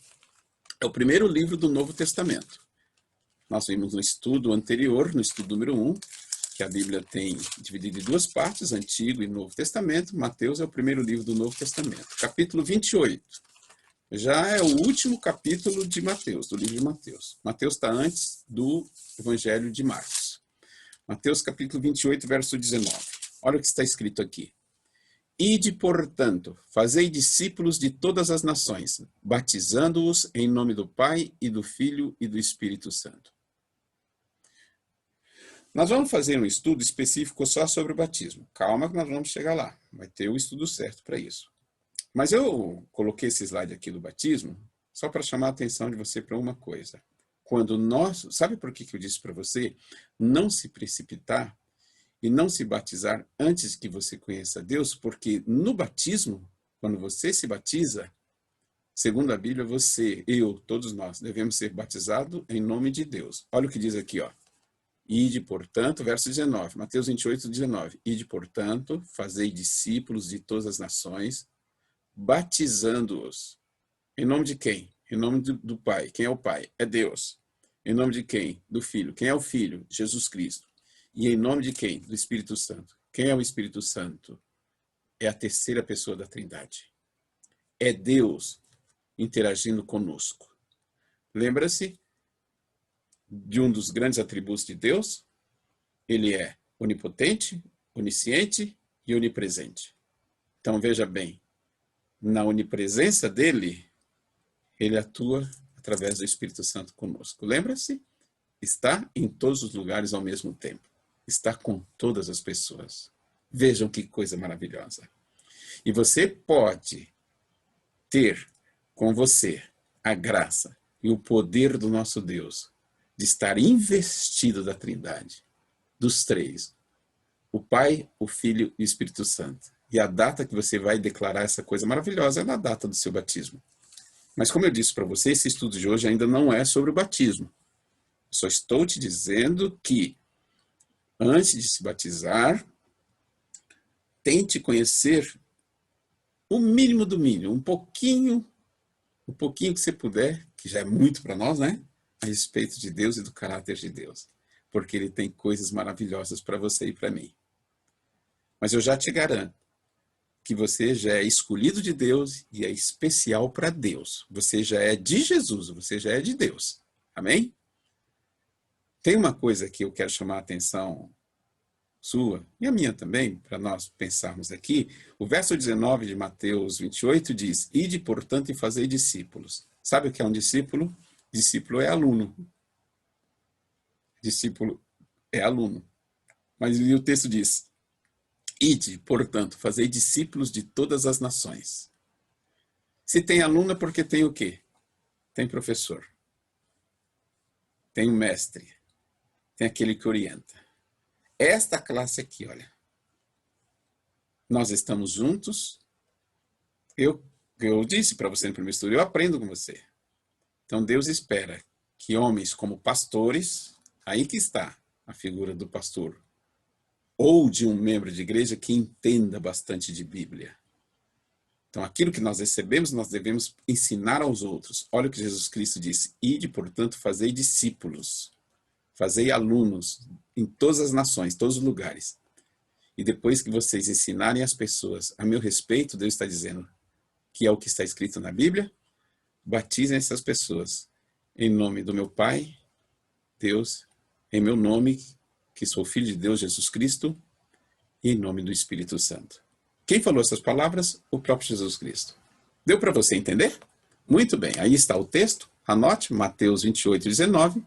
[SPEAKER 2] é o primeiro livro do Novo Testamento. Nós vimos no estudo anterior, no estudo número 1, que a Bíblia tem dividido em duas partes, Antigo e Novo Testamento. Mateus é o primeiro livro do Novo Testamento. Capítulo 28. Já é o último capítulo de Mateus, do livro de Mateus. Mateus está antes do Evangelho de Marcos. Mateus capítulo 28, verso 19. Olha o que está escrito aqui. Ide, portanto, fazei discípulos de todas as nações, batizando-os em nome do Pai e do Filho e do Espírito Santo. Nós vamos fazer um estudo específico só sobre o batismo. Calma que nós vamos chegar lá. Vai ter o estudo certo para isso. Mas eu coloquei esse slide aqui do batismo só para chamar a atenção de você para uma coisa. Quando nós... Sabe por que eu disse para você não se precipitar e não se batizar antes que você conheça Deus? Porque no batismo, quando você se batiza, segundo a Bíblia, você, eu, todos nós, devemos ser batizados em nome de Deus. Olha o que diz aqui, ó. Ide, portanto, verso 19, Mateus 28, 19. Ide, portanto, fazei discípulos de todas as nações, batizando-os. Em nome de quem? Em nome do Pai. Quem é o Pai? É Deus. Em nome de quem? Do Filho. Quem é o Filho? Jesus Cristo. E em nome de quem? Do Espírito Santo. Quem é o Espírito Santo? É a terceira pessoa da Trindade. É Deus interagindo conosco. Lembra-se de um dos grandes atributos de Deus? Ele é onipotente, onisciente e onipresente. Então veja bem, na onipresença dele, ele atua através do Espírito Santo conosco. Lembra-se? Está em todos os lugares ao mesmo tempo. Está com todas as pessoas. Vejam que coisa maravilhosa. E você pode ter com você a graça e o poder do nosso Deus de estar investido da Trindade, dos três, o Pai, o Filho e o Espírito Santo. E a data que você vai declarar essa coisa maravilhosa é na data do seu batismo. Mas como eu disse para você, esse estudo de hoje ainda não é sobre o batismo. Eu só estou te dizendo que, antes de se batizar, tente conhecer o mínimo do mínimo, um pouquinho que você puder, que já é muito para nós, né? A respeito de Deus e do caráter de Deus. Porque Ele tem coisas maravilhosas para você e para mim. Mas eu já te garanto que você já é escolhido de Deus e é especial para Deus. Você já é de Jesus, você já é de Deus. Amém? Tem uma coisa que eu quero chamar a atenção sua, e a minha também, para nós pensarmos aqui. O verso 19 de Mateus 28 diz, ide, portanto, e fazei discípulos. Sabe o que é um discípulo? Discípulo é aluno. Discípulo é aluno. Mas o texto diz, ide, portanto, fazei discípulos de todas as nações. Se tem aluno é porque tem o quê? Tem professor. Tem um mestre. Tem aquele que orienta. Esta classe aqui, olha. Nós estamos juntos. Eu disse para você no primeiro estudo, eu aprendo com você. Então Deus espera que homens como pastores, aí que está a figura do pastor, ou de um membro de igreja que entenda bastante de Bíblia. Então aquilo que nós recebemos, nós devemos ensinar aos outros. Olha o que Jesus Cristo disse, ide, portanto, fazei discípulos, fazei alunos em todas as nações, todos os lugares. E depois que vocês ensinarem as pessoas a meu respeito, Deus está dizendo que é o que está escrito na Bíblia, batizem essas pessoas em nome do meu Pai, Deus, em meu nome, que sou filho de Deus, Jesus Cristo, e em nome do Espírito Santo. Quem falou essas palavras? O próprio Jesus Cristo. Deu para você entender? Muito bem, aí está o texto. Anote, Mateus 28, 19.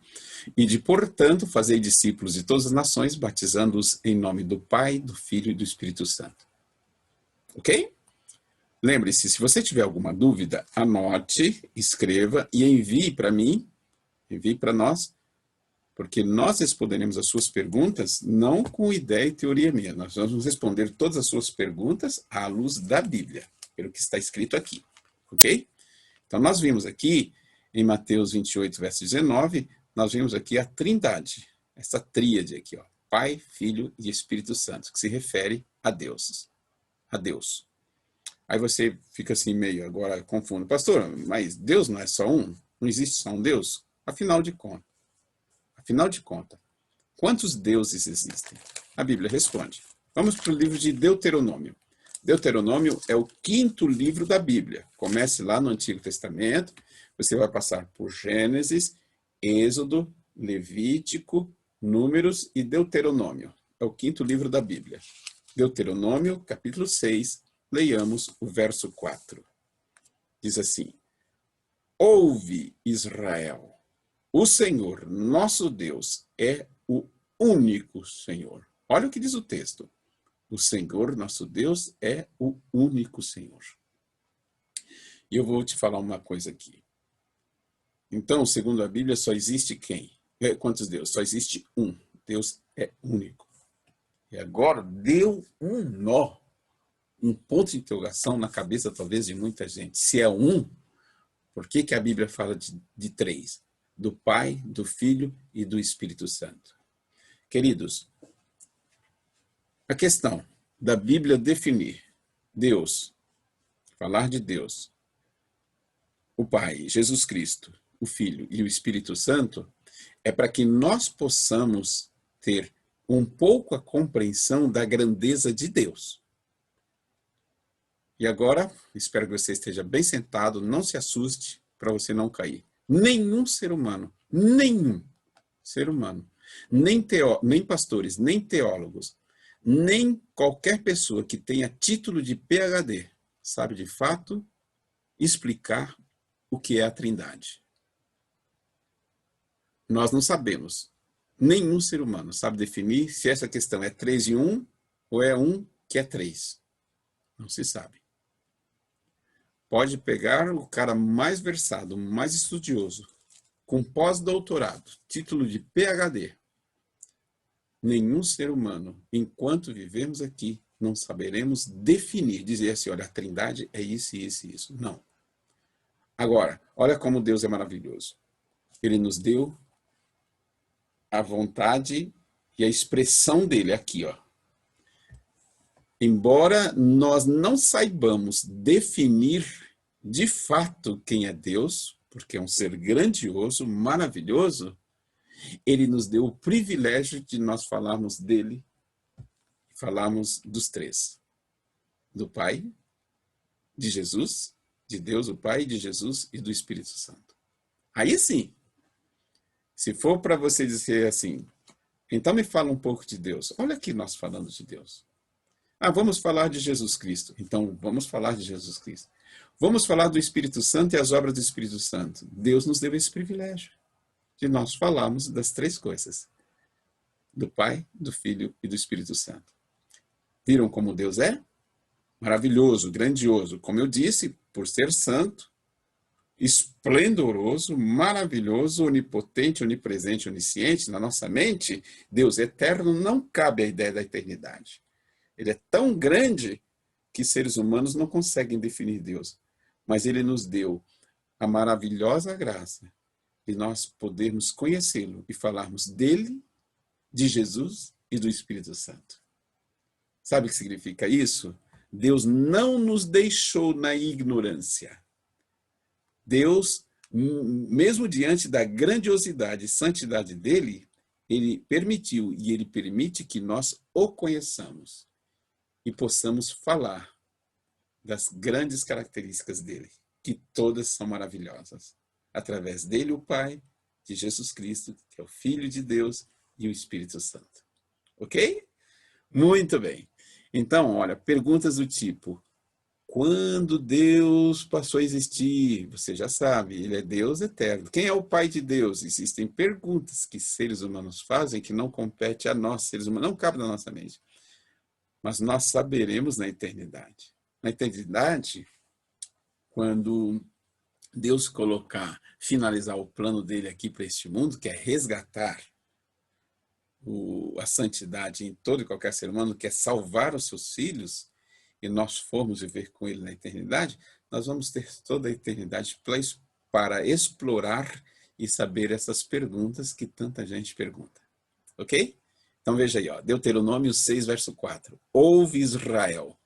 [SPEAKER 2] E de, portanto, fazei discípulos de todas as nações, batizando-os em nome do Pai, do Filho e do Espírito Santo. Ok? Lembre-se, se você tiver alguma dúvida, anote, escreva e envie para mim, envie para nós, porque nós responderemos as suas perguntas não com ideia e teoria minha. Nós vamos responder todas as suas perguntas à luz da Bíblia, pelo que está escrito aqui. Ok? Então, nós vimos aqui, em Mateus 28, verso 19, nós vimos aqui a trindade, essa tríade aqui, ó, Pai, Filho e Espírito Santo, que se refere a Deus. A Deus. Aí você fica assim meio agora confuso. Pastor, mas Deus não é só um? Não existe só um Deus? Afinal de contas, quantos deuses existem? A Bíblia responde. Vamos para o livro de Deuteronômio. Deuteronômio é o 5º livro da Bíblia. Comece lá no Antigo Testamento, você vai passar por Gênesis, Êxodo, Levítico, Números e Deuteronômio. É o 5º livro da Bíblia. Deuteronômio, capítulo 6, leiamos o verso 4. Diz assim: Ouve, Israel, o Senhor, nosso Deus, é o único Senhor. Olha o que diz o texto. O Senhor, nosso Deus, é o único Senhor. E eu vou te falar uma coisa aqui. Então, segundo a Bíblia, só existe quem? Quantos deuses? Só existe um. Deus é único. E agora deu um nó, um ponto de interrogação na cabeça, talvez, de muita gente. Se é um, por que a Bíblia fala de 3? Do Pai, do Filho e do Espírito Santo. Queridos, a questão da Bíblia definir Deus, falar de Deus, o Pai, Jesus Cristo, o Filho e o Espírito Santo, é para que nós possamos ter um pouco a compreensão da grandeza de Deus. E agora, espero que você esteja bem sentado, não se assuste para você não cair. Nenhum ser humano, nem pastores, nem teólogos, nem qualquer pessoa que tenha título de PhD sabe de fato explicar o que é a Trindade. Nós não sabemos. Nenhum ser humano sabe definir se essa questão é 3 em 1 ou é 1 que é 3. Não se sabe. Pode pegar o cara mais versado, mais estudioso, com pós-doutorado, título de PhD. Nenhum ser humano, enquanto vivemos aqui, não saberemos definir, dizer assim, olha, a Trindade é isso, isso e isso. Não. Agora, olha como Deus é maravilhoso. Ele nos deu a vontade e a expressão dele aqui, ó. Embora nós não saibamos definir de fato quem é Deus, porque é um ser grandioso, maravilhoso, ele nos deu o privilégio de nós falarmos dele, falarmos dos 3. Do Pai, de Jesus, de Deus o Pai, de Jesus e do Espírito Santo. Aí sim, se for para você dizer assim, então me fala um pouco de Deus. Olha aqui nós falando de Deus. Vamos falar de Jesus Cristo. Então, vamos falar de Jesus Cristo. Vamos falar do Espírito Santo e as obras do Espírito Santo. Deus nos deu esse privilégio de nós falarmos das 3 coisas. Do Pai, do Filho e do Espírito Santo. Viram como Deus é? Maravilhoso, grandioso. Como eu disse, por ser santo, esplendoroso, maravilhoso, onipotente, onipresente, onisciente, na nossa mente, Deus eterno, não cabe a ideia da eternidade. Ele é tão grande que seres humanos não conseguem definir Deus. Mas ele nos deu a maravilhosa graça de nós podermos conhecê-lo e falarmos dele, de Jesus e do Espírito Santo. Sabe o que significa isso? Deus não nos deixou na ignorância. Deus, mesmo diante da grandiosidade e santidade dele, ele permitiu e ele permite que nós o conheçamos e possamos falar das grandes características dele, que todas são maravilhosas. Através dele, o Pai, de Jesus Cristo, que é o Filho de Deus, e o Espírito Santo. Ok? Muito bem. Então, olha, perguntas do tipo, Quando Deus passou a existir, você já sabe, ele é Deus eterno. Quem é o Pai de Deus? Existem perguntas que seres humanos fazem que não compete a nós, seres humanos, não cabe na nossa mente. Mas nós saberemos na eternidade. Na eternidade, quando Deus finalizar o plano dele aqui para este mundo, que é resgatar a santidade em todo e qualquer ser humano, que é salvar os seus filhos, e nós formos viver com ele na eternidade, nós vamos ter toda a eternidade para explorar e saber essas perguntas que tanta gente pergunta. Ok? Então veja aí, ó, Deuteronômio 6, verso 4. Ouve Israel,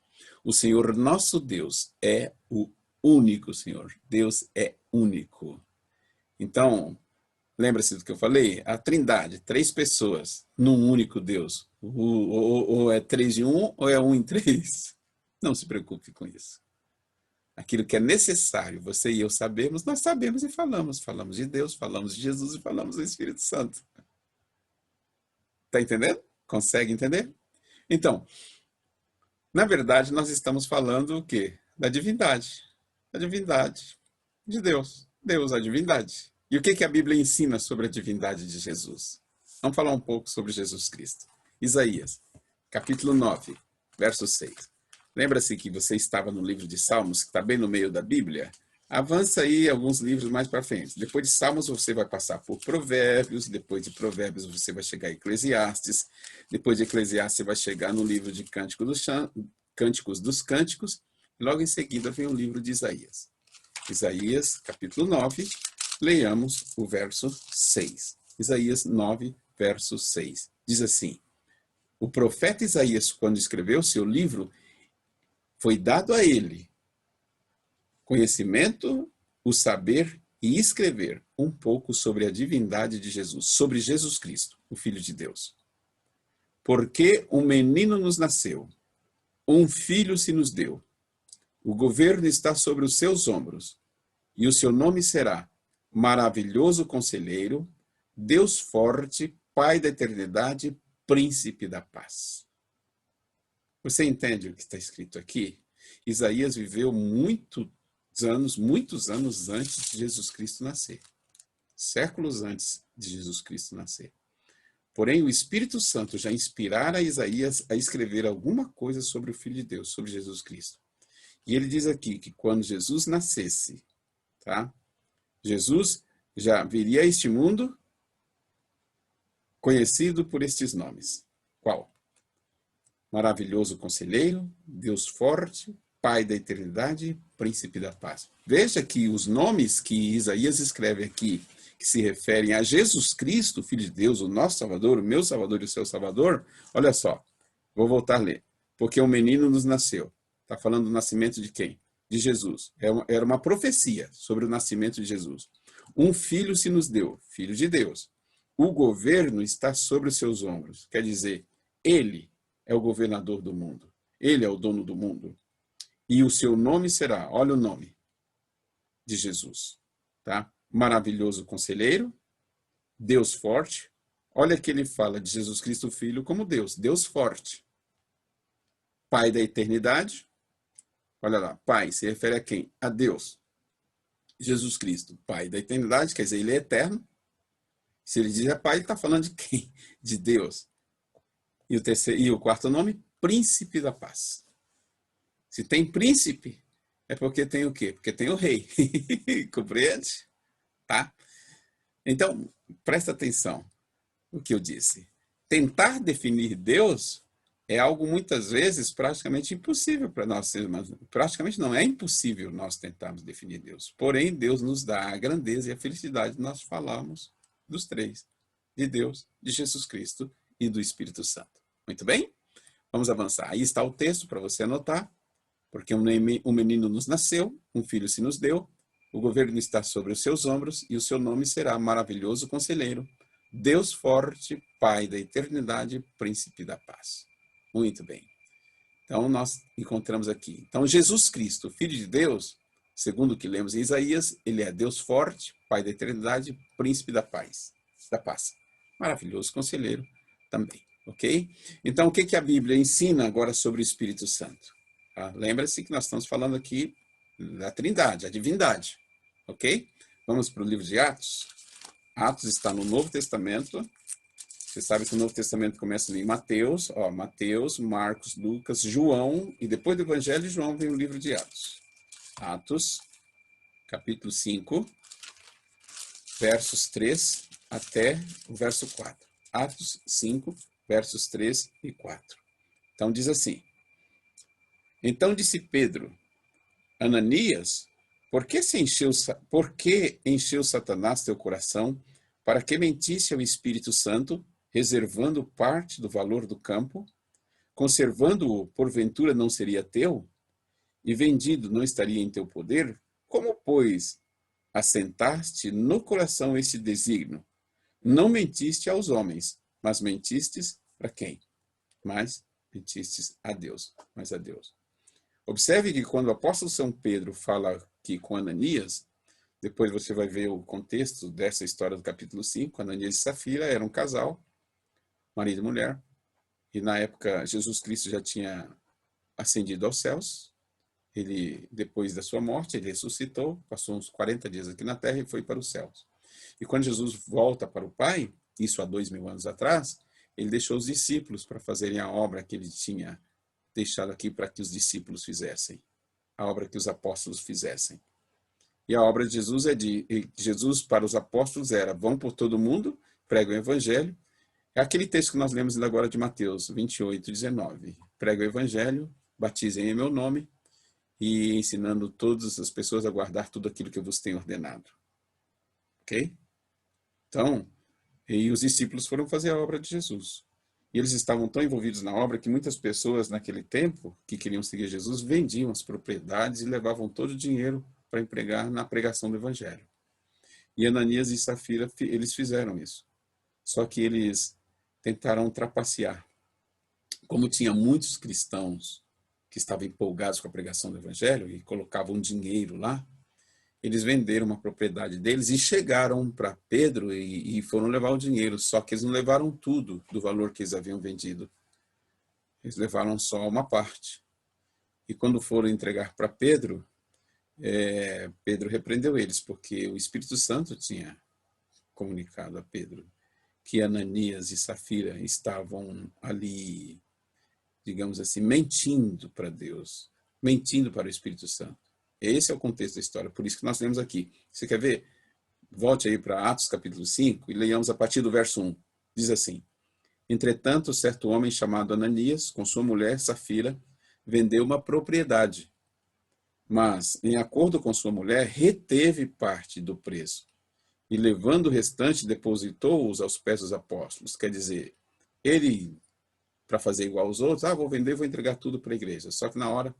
[SPEAKER 2] o Senhor nosso Deus é o único Senhor. Deus é único. Então, lembra-se do que eu falei? A Trindade, 3 pessoas num único Deus. Ou é 3 em 1 ou é 1 em 3. Não se preocupe com isso. Aquilo que é necessário, você e eu sabemos, nós sabemos e falamos. Falamos de Deus, falamos de Jesus e falamos do Espírito Santo. Está entendendo? Consegue entender? Então, na verdade, nós estamos falando o quê? Da divindade. A divindade de Deus. Deus, a divindade. E o que a Bíblia ensina sobre a divindade de Jesus? Vamos falar um pouco sobre Jesus Cristo. Isaías, capítulo 9, verso 6. Lembra-se que você estava no livro de Salmos, que está bem no meio da Bíblia? Avança aí alguns livros mais para frente. Depois de Salmos, você vai passar por Provérbios. Depois de Provérbios, você vai chegar a Eclesiastes. Depois de Eclesiastes, você vai chegar no livro de Cânticos dos Cânticos. E logo em seguida vem o livro de Isaías. Isaías, capítulo 9, leiamos o verso 6. Isaías 9, verso 6. Diz assim: o profeta Isaías, quando escreveu seu livro, foi dado a ele conhecimento, o saber e escrever um pouco sobre a divindade de Jesus, sobre Jesus Cristo, o Filho de Deus. Porque um menino nos nasceu, um filho se nos deu, o governo está sobre os seus ombros, e o seu nome será Maravilhoso Conselheiro, Deus Forte, Pai da Eternidade, Príncipe da Paz. Você entende o que está escrito aqui? Isaías viveu muitos anos antes de Jesus Cristo nascer. Séculos antes de Jesus Cristo nascer. Porém, o Espírito Santo já inspirara Isaías a escrever alguma coisa sobre o Filho de Deus, sobre Jesus Cristo. E ele diz aqui que quando Jesus nascesse, tá? Jesus já viria a este mundo conhecido por estes nomes. Qual? Maravilhoso Conselheiro, Deus Forte, Pai da Eternidade, Príncipe da Paz. Veja que os nomes que Isaías escreve aqui, que se referem a Jesus Cristo, Filho de Deus, o nosso Salvador, o meu Salvador e o seu Salvador, olha só, vou voltar a ler. Porque um menino nos nasceu. Está falando do nascimento de quem? De Jesus. Era uma profecia sobre o nascimento de Jesus. Um filho se nos deu, Filho de Deus. O governo está sobre os seus ombros. Quer dizer, ele é o governador do mundo. Ele é o dono do mundo. E o seu nome será, olha o nome de Jesus, tá? Maravilhoso Conselheiro, Deus Forte. Olha que ele fala de Jesus Cristo Filho como Deus, Deus Forte. Pai da Eternidade. Olha lá, Pai se refere a quem? A Deus. Jesus Cristo, Pai da Eternidade, quer dizer, ele é eterno. Se ele diz Pai, ele está falando de quem? De Deus. E o quarto nome, Príncipe da Paz. Se tem príncipe, é porque tem o quê? Porque tem o rei. Compreende? Tá? Então, presta atenção no que eu disse. Tentar definir Deus é algo muitas vezes praticamente impossível para nós seres humanos. Praticamente não é impossível nós tentarmos definir Deus. Porém, Deus nos dá a grandeza e a felicidade. Nós falamos dos 3. De Deus, de Jesus Cristo e do Espírito Santo. Muito bem? Vamos avançar. Aí está o texto para você anotar. Porque um menino nos nasceu, um filho se nos deu, o governo está sobre os seus ombros e o seu nome será Maravilhoso Conselheiro, Deus Forte, Pai da Eternidade, Príncipe da Paz. Muito bem. Então, nós encontramos aqui. Então, Jesus Cristo, Filho de Deus, segundo o que lemos em Isaías, ele é Deus Forte, Pai da Eternidade, Príncipe da Paz. Maravilhoso Conselheiro também, ok? Então, o que a Bíblia ensina agora sobre o Espírito Santo? Tá? Lembra-se que nós estamos falando aqui da Trindade, a divindade. Ok? Vamos para o livro de Atos. Atos está no Novo Testamento. Você sabe que o Novo Testamento começa em Mateus, Mateus, Marcos, Lucas, João, e depois do Evangelho de João vem o livro de Atos. Atos, capítulo 5, versos 3 até o verso 4. Atos 5, versos 3 e 4. Então diz assim: Então disse Pedro, Ananias, por que encheu Satanás teu coração, para que mentisse ao Espírito Santo, reservando parte do valor do campo? Conservando-o, porventura não seria teu? E vendido não estaria em teu poder? Como, pois, assentaste no coração esse desígnio? Não mentiste aos homens, mas mentistes para quem? Mas mentistes a Deus, mas a Deus. Observe que quando o apóstolo São Pedro fala aqui com Ananias, depois você vai ver o contexto dessa história do capítulo 5, Ananias e Safira eram um casal, marido e mulher, e na época Jesus Cristo já tinha ascendido aos céus. Ele, depois da sua morte, ele ressuscitou, passou uns 40 dias aqui na terra e foi para os céus. E quando Jesus volta para o Pai, isso há 2000 anos atrás, ele deixou os discípulos para fazerem a obra que ele tinha deixado aqui para que os discípulos fizessem, a obra que os apóstolos fizessem. E a obra de Jesus para os apóstolos era: vão por todo mundo, pregam o evangelho. É aquele texto que nós lemos ainda agora de Mateus 28, 19. Pregam o evangelho, batizem em meu nome, e ensinando todas as pessoas a guardar tudo aquilo que eu vos tenho ordenado. Ok? Então, e os discípulos foram fazer a obra de Jesus. E eles estavam tão envolvidos na obra que muitas pessoas naquele tempo, que queriam seguir Jesus, vendiam as propriedades e levavam todo o dinheiro para empregar na pregação do evangelho. E Ananias e Safira, eles fizeram isso. Só que eles tentaram trapacear. Como tinha muitos cristãos que estavam empolgados com a pregação do evangelho e colocavam dinheiro lá, eles venderam uma propriedade deles e chegaram para Pedro e foram levar o dinheiro, só que eles não levaram tudo do valor que eles haviam vendido. Eles levaram só uma parte. E quando foram entregar para Pedro, Pedro repreendeu eles, porque o Espírito Santo tinha comunicado a Pedro que Ananias e Safira estavam ali, digamos assim, mentindo para Deus, mentindo para o Espírito Santo. Esse é o contexto da história, por isso que nós lemos aqui. Você quer ver? Volte aí para Atos capítulo 5 e leiamos a partir do verso 1. Diz assim: Entretanto, certo homem chamado Ananias, com sua mulher Safira, vendeu uma propriedade, mas, em acordo com sua mulher, reteve parte do preço, e levando o restante, depositou-os aos pés dos apóstolos. Quer dizer, ele, para fazer igual aos outros, vou vender, vou entregar tudo para a igreja. Só que na hora,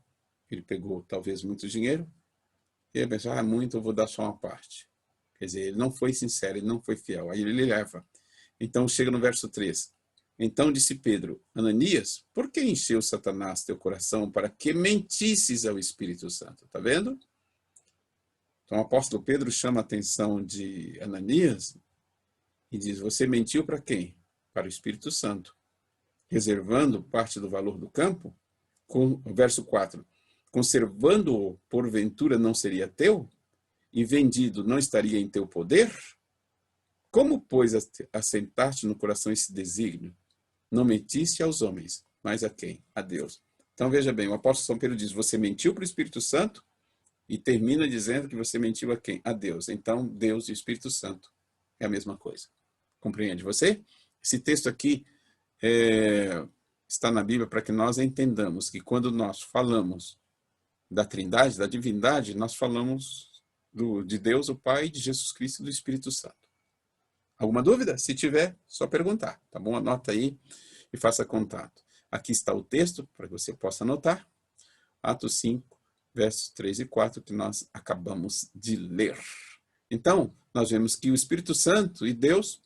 [SPEAKER 2] ele pegou talvez muito dinheiro, e ele pensou, muito, eu vou dar só uma parte. Quer dizer, ele não foi sincero, ele não foi fiel. Aí ele leva. Então chega no verso 3. Então disse Pedro, Ananias, por que encheu Satanás teu coração para que mentisses ao Espírito Santo? Está vendo? Então o apóstolo Pedro chama a atenção de Ananias e diz, você mentiu para quem? Para o Espírito Santo, reservando parte do valor do campo? Verso 4. Conservando-o, porventura, não seria teu? E vendido, não estaria em teu poder? Como, pois, assentaste no coração esse desígnio? Não mentiste aos homens, mas a quem? A Deus. Então, veja bem, o apóstolo São Pedro diz, você mentiu para o Espírito Santo e termina dizendo que você mentiu a quem? A Deus. Então, Deus e o Espírito Santo é a mesma coisa. Compreende você? Esse texto aqui está na Bíblia para que nós entendamos que quando nós falamos da Trindade, da divindade, nós falamos de Deus, o Pai, de Jesus Cristo e do Espírito Santo. Alguma dúvida? Se tiver, só perguntar, tá bom? Anota aí e faça contato. Aqui está o texto, para que você possa anotar. Atos 5, versos 3 e 4, que nós acabamos de ler. Então, nós vemos que o Espírito Santo e Deus,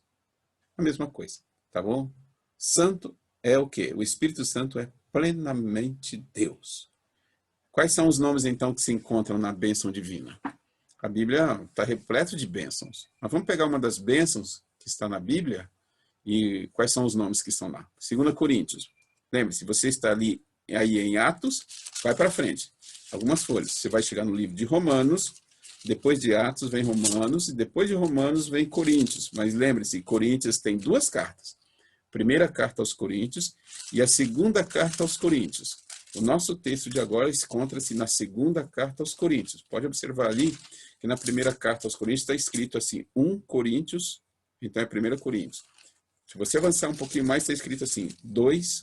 [SPEAKER 2] a mesma coisa, tá bom? Santo é o quê? O Espírito Santo é plenamente Deus. Quais são os nomes, então, que se encontram na bênção divina? A Bíblia está repleta de bênçãos. Mas vamos pegar uma das bênçãos que está na Bíblia e quais são os nomes que estão lá. 2 Coríntios. Lembre-se, você está ali aí em Atos, vai para frente. Algumas folhas. Você vai chegar no livro de Romanos, depois de Atos vem Romanos, e depois de Romanos vem Coríntios. Mas lembre-se, Coríntios tem duas cartas. Primeira carta aos Coríntios e a segunda carta aos Coríntios. O nosso texto de agora encontra-se na segunda carta aos Coríntios. Pode observar ali que na primeira carta aos Coríntios está escrito assim, 1 Coríntios, então é 1 Coríntios. Se você avançar um pouquinho mais, está escrito assim,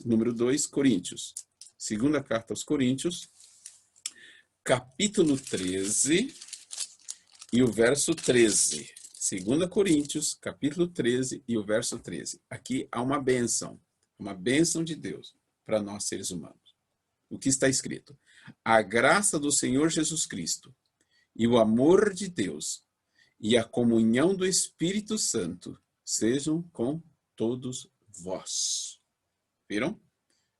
[SPEAKER 2] número 2 Coríntios. Segunda carta aos Coríntios, capítulo 13 e o verso 13. 2 Coríntios, capítulo 13 e o verso 13. Aqui há uma bênção de Deus para nós seres humanos. O que está escrito? A graça do Senhor Jesus Cristo e o amor de Deus e a comunhão do Espírito Santo sejam com todos vós. Viram?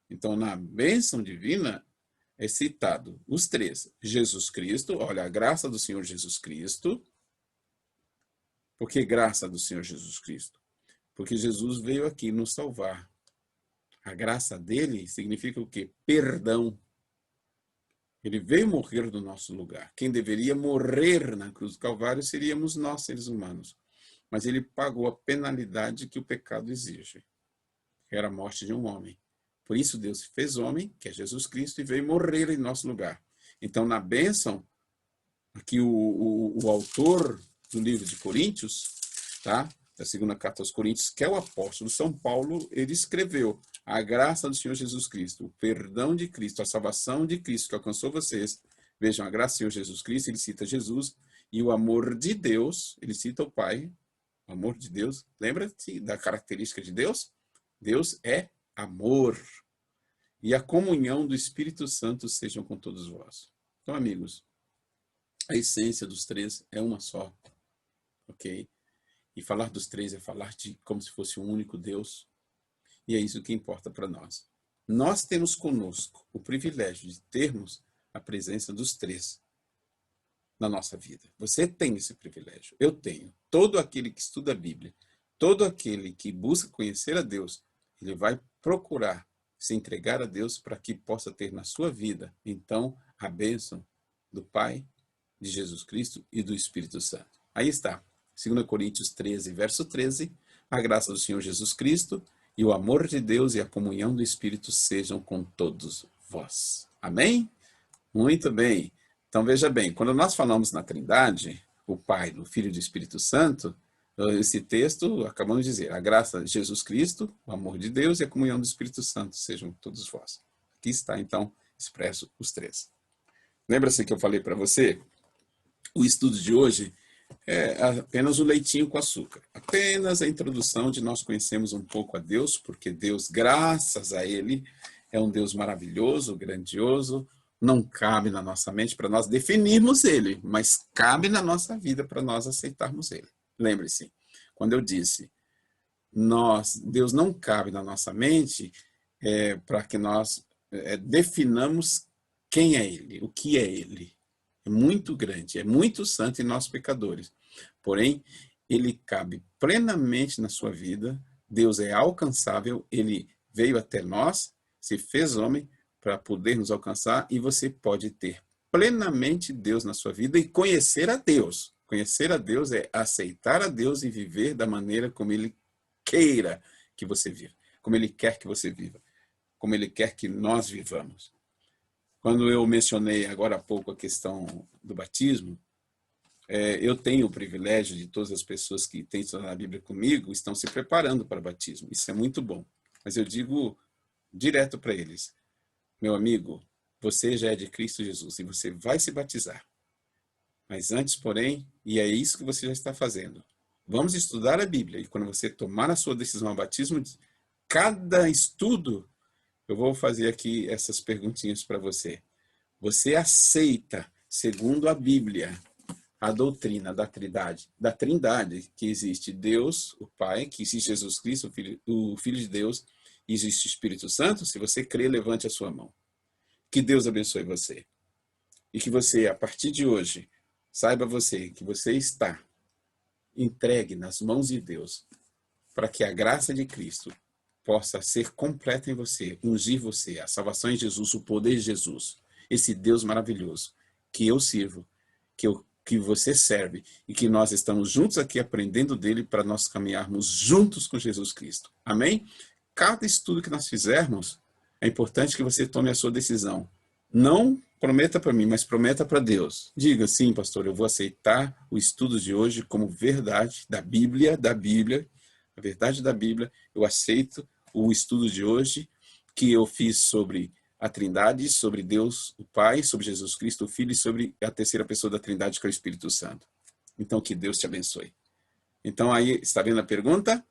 [SPEAKER 2] Então, na bênção divina é citado os três. Jesus Cristo, olha, a graça do Senhor Jesus Cristo. Por que graça do Senhor Jesus Cristo? Porque Jesus veio aqui nos salvar. A graça dele significa o quê? Perdão. Ele veio morrer no nosso lugar. Quem deveria morrer na cruz do Calvário seríamos nós, seres humanos. Mas ele pagou a penalidade que o pecado exige. Era a morte de um homem. Por isso Deus se fez homem, que é Jesus Cristo, e veio morrer em nosso lugar. Então, na bênção, aqui o autor do livro de Coríntios, tá? Da segunda carta aos Coríntios, que é o apóstolo São Paulo, ele escreveu a graça do Senhor Jesus Cristo, o perdão de Cristo, a salvação de Cristo que alcançou vocês. Vejam, a graça do Senhor Jesus Cristo, ele cita Jesus, e o amor de Deus, ele cita o Pai, o amor de Deus. Lembra-se da característica de Deus? Deus é amor. E a comunhão do Espírito Santo sejam com todos vós. Então, amigos, a essência dos três é uma só. Ok? E falar dos três é falar de como se fosse um único Deus. E é isso que importa para nós. Nós temos conosco o privilégio de termos a presença dos três na nossa vida. Você tem esse privilégio. Eu tenho. Todo aquele que estuda a Bíblia, todo aquele que busca conhecer a Deus, ele vai procurar se entregar a Deus para que possa ter na sua vida, então, a bênção do Pai, de Jesus Cristo e do Espírito Santo. Aí está. 2 Coríntios 13, verso 13, a graça do Senhor Jesus Cristo e o amor de Deus e a comunhão do Espírito sejam com todos vós. Amém? Muito bem. Então veja bem, quando nós falamos na Trindade, o Pai, o Filho e o Espírito Santo, esse texto, acabamos de dizer, a graça de Jesus Cristo, o amor de Deus e a comunhão do Espírito Santo sejam com todos vós. Aqui está então expresso os três. Lembra-se que eu falei para você? O estudo de hoje é apenas o leitinho com açúcar. Apenas a introdução de nós conhecemos um pouco a Deus, porque Deus, graças a Ele, é um Deus maravilhoso, grandioso, não cabe na nossa mente para nós definirmos Ele, mas cabe na nossa vida para nós aceitarmos Ele. Lembre-se, quando eu disse, Deus não cabe na nossa mente para que nós definamos quem é Ele, o que é Ele. É muito grande, é muito santo em nós pecadores. Porém, ele cabe plenamente na sua vida. Deus é alcançável, ele veio até nós, se fez homem para poder nos alcançar e você pode ter plenamente Deus na sua vida e conhecer a Deus. Conhecer a Deus é aceitar a Deus e viver da maneira como ele queira que você viva, como ele quer que você viva, como ele quer que nós vivamos. Quando eu mencionei agora há pouco a questão do batismo, eu tenho o privilégio de todas as pessoas que têm estudado a Bíblia comigo estão se preparando para o batismo. Isso é muito bom. Mas eu digo direto para eles, meu amigo, você já é de Cristo Jesus e você vai se batizar. Mas antes, porém, e é isso que você já está fazendo, vamos estudar a Bíblia. E quando você tomar a sua decisão ao batismo, cada estudo, eu vou fazer aqui essas perguntinhas para você. Você aceita, segundo a Bíblia, a doutrina da Trindade, que existe Deus, o Pai, que existe Jesus Cristo, o Filho de Deus, e existe o Espírito Santo? Se você crê, levante a sua mão. Que Deus abençoe você. E que você, a partir de hoje, saiba você que você está entregue nas mãos de Deus, para que a graça de Cristo possa ser completa em você, ungir você, a salvação em Jesus, o poder de Jesus, esse Deus maravilhoso que eu sirvo, que você serve e que nós estamos juntos aqui aprendendo dele para nós caminharmos juntos com Jesus Cristo. Amém? Cada estudo que nós fizermos, é importante que você tome a sua decisão. Não prometa para mim, mas prometa para Deus. Diga, sim, pastor, eu vou aceitar o estudo de hoje como verdade da Bíblia, a verdade da Bíblia. Eu aceito o estudo de hoje que eu fiz sobre a Trindade, sobre Deus, o Pai, sobre Jesus Cristo, o Filho, e sobre a terceira pessoa da Trindade, que é o Espírito Santo. Então, que Deus te abençoe. Então, aí, está vendo a pergunta?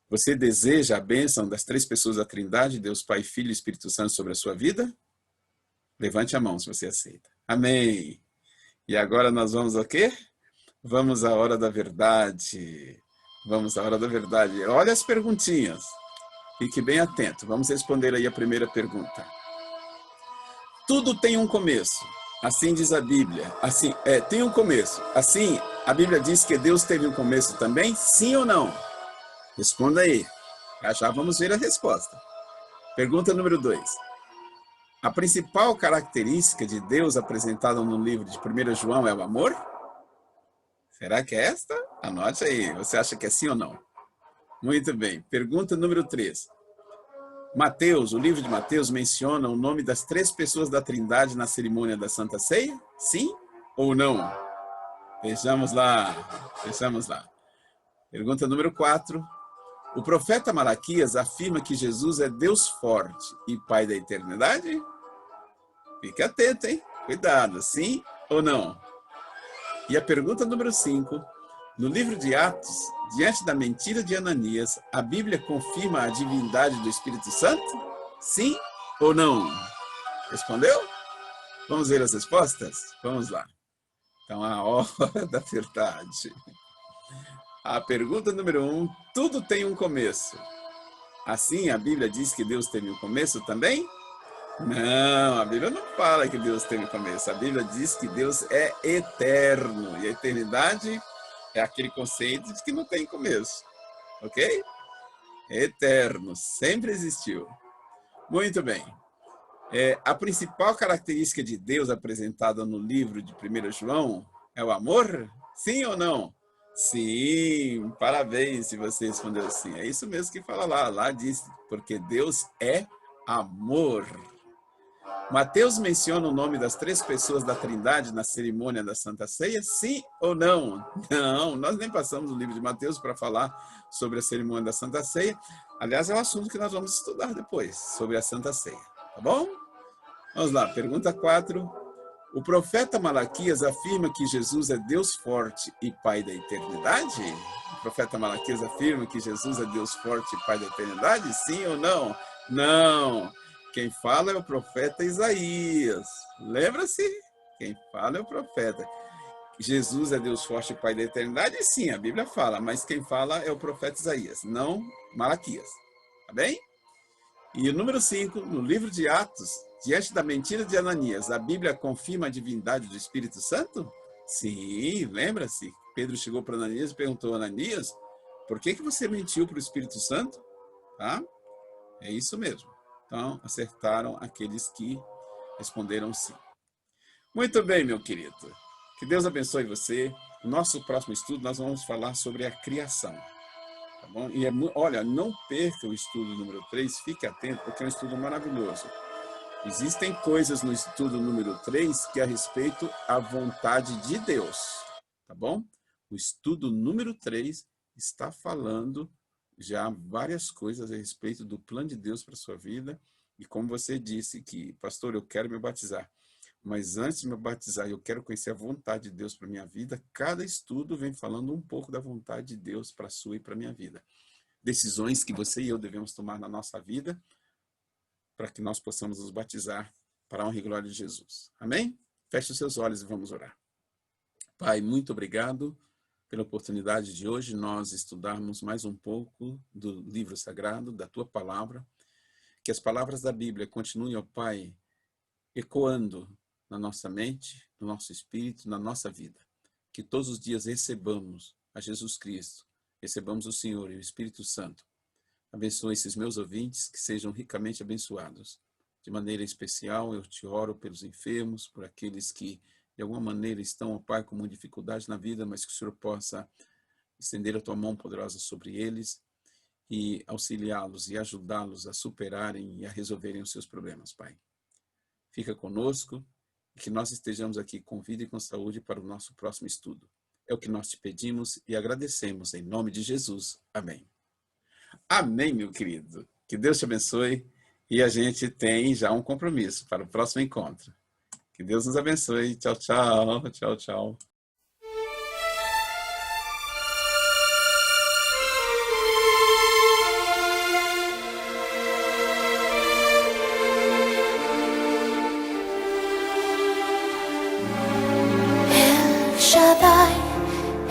[SPEAKER 2] Você deseja a bênção das três pessoas da Trindade, Deus, Pai, Filho e Espírito Santo sobre a sua vida? Levante a mão se você aceita. Amém. E agora nós vamos ao quê? Vamos à hora da verdade. Vamos à hora da verdade. Olha as perguntinhas. Fique bem atento. Vamos responder aí a primeira pergunta. Tudo tem um começo. Assim diz a Bíblia. Assim, tem um começo. Assim, a Bíblia diz que Deus teve um começo também? Sim ou não? Responda aí. Já vamos ver a resposta. Pergunta número 2. A principal característica de Deus apresentada no livro de 1 João é o amor? Será que é esta? Anote aí. Você acha que é sim ou não? Muito bem. Pergunta número 3. Mateus, o livro de Mateus menciona o nome das três pessoas da Trindade na cerimônia da Santa Ceia? Sim ou não? Vejamos lá. Vejamos lá. Pergunta número 4. O profeta Malaquias afirma que Jesus é Deus forte e Pai da eternidade? Fique atento, hein? Cuidado, sim ou não? E a pergunta número 5. No livro de Atos, diante da mentira de Ananias, a Bíblia confirma a divindade do Espírito Santo? Sim ou não? Respondeu? Vamos ver as respostas? Vamos lá. Então, a hora da verdade. A pergunta número 1. Tudo tem um começo. Assim, a Bíblia diz que Deus teve um começo também? Não, a Bíblia não fala que Deus teve começo. A Bíblia diz que Deus é eterno. E a eternidade é aquele conceito de que não tem começo. Ok? Eterno. Sempre existiu. Muito bem. A principal característica de Deus apresentada no livro de 1 João é o amor? Sim ou não? Sim. Parabéns se você respondeu sim. É isso mesmo que fala lá. Lá diz, porque Deus é amor. Mateus menciona o nome das três pessoas da Trindade na cerimônia da Santa Ceia? Sim ou não? Não, nós nem passamos o livro de Mateus para falar sobre a cerimônia da Santa Ceia. Aliás, é um assunto que nós vamos estudar depois, sobre a Santa Ceia. Tá bom? Vamos lá, pergunta 4. O profeta Malaquias afirma que Jesus é Deus forte e Pai da eternidade? O profeta Malaquias afirma que Jesus é Deus forte e Pai da eternidade? Sim ou não? Não. Quem fala é o profeta Isaías. Lembra-se? Quem fala é o profeta. Jesus é Deus forte e Pai da eternidade? Sim, a Bíblia fala, mas quem fala é o profeta Isaías, não Malaquias. Tá bem? E o número 5, no livro de Atos, diante da mentira de Ananias, a Bíblia confirma a divindade do Espírito Santo? Sim, lembra-se? Pedro chegou para Ananias e perguntou, Ananias, por que você mentiu para o Espírito Santo? Tá? É isso mesmo. Então, acertaram aqueles que responderam sim. Muito bem, meu querido. Que Deus abençoe você. No nosso próximo estudo, nós vamos falar sobre a criação. Tá bom? E olha, não perca o estudo número 3, fique atento, porque é um estudo maravilhoso. Existem coisas no estudo número 3 que é a respeito à vontade de Deus. Tá bom? O estudo número 3 está falando já várias coisas a respeito do plano de Deus para a sua vida. E como você disse que, pastor, eu quero me batizar. Mas antes de me batizar, eu quero conhecer a vontade de Deus para a minha vida. Cada estudo vem falando um pouco da vontade de Deus para a sua e para a minha vida. Decisões que você e eu devemos tomar na nossa vida para que nós possamos nos batizar para a honra e glória de Jesus. Amém? Feche os seus olhos e vamos orar. Pai, muito obrigado pela oportunidade de hoje nós estudarmos mais um pouco do livro sagrado, da Tua Palavra. Que as palavras da Bíblia continuem, ó Pai, ecoando na nossa mente, no nosso espírito, na nossa vida. Que todos os dias recebamos a Jesus Cristo, recebamos o Senhor e o Espírito Santo, Abençoa esses meus ouvintes, que sejam ricamente abençoados. De maneira especial, eu te oro pelos enfermos, por aqueles que, de alguma maneira, estão, ó Pai, com uma dificuldade na vida, mas que o Senhor possa estender a tua mão poderosa sobre eles e auxiliá-los e ajudá-los a superarem e a resolverem os seus problemas, Pai. Fica conosco e que nós estejamos aqui com vida e com saúde para o nosso próximo estudo. É o que nós te pedimos e agradecemos em nome de Jesus. Amém. Amém, meu querido. Que Deus te abençoe e a gente tem já um compromisso para o próximo encontro. Que Deus nos abençoe. Tchau, tchau. Tchau, tchau.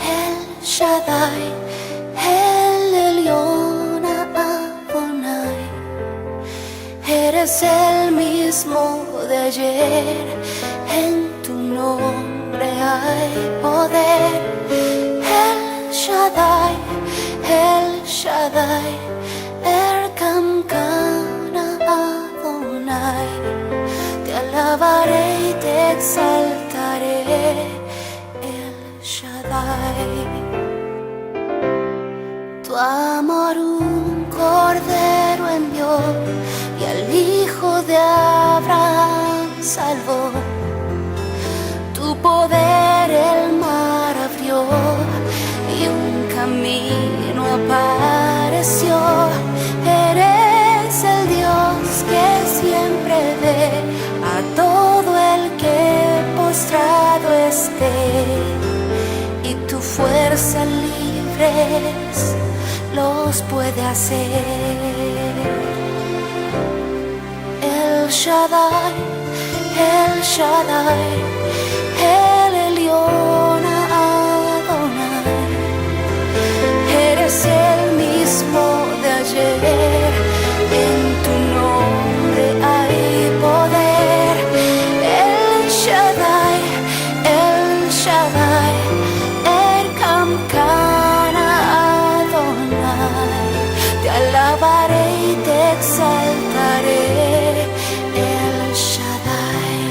[SPEAKER 1] El Shaddai, el Elyon Adonai, eres el mismo de ayer, en tu nombre hay poder. El Shaddai, Erkamkana Adonai, te alabaré y te exaltaré. Tu amor un cordero envió y al hijo de Abraham salvó. Tu poder el mar abrió y un camino apareció. Eres el Dios que siempre ve a todo el que postrado esté. Tu fuerza libres los puede hacer. El Shaddai, el Elyon Adonai, eres el mismo de ayer, en tu nombre hay poder. El Shaddai, te alabaré y te exaltaré. El Shaddai.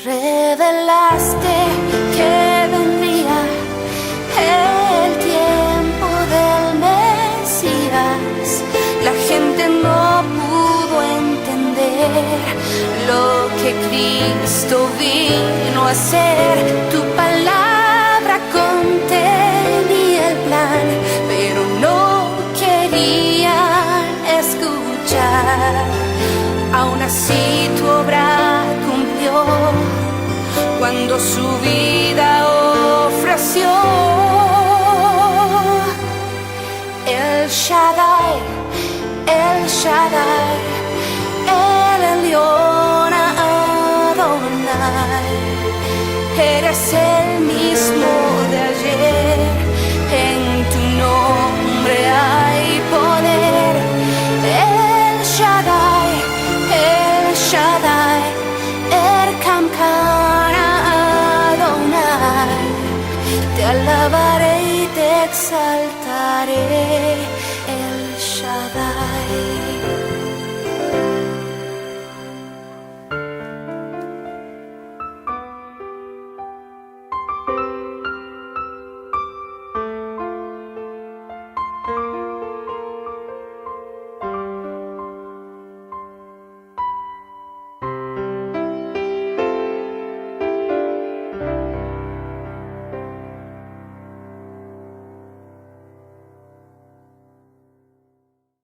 [SPEAKER 1] Revelaste que vendría el tiempo del Mesías. La gente no pudo entender lo que Cristo vino a hacer. Tu palabra contenía el plan, pero no querían escuchar. Aún así tu obra cumplió cuando su vida ofreció. El Shaddai, el Elyon Adonai, eres el mismo de ayer, en tu nombre hay poder. El Shaddai, Erkamkana Adonai, te alabaré y te exaltaré.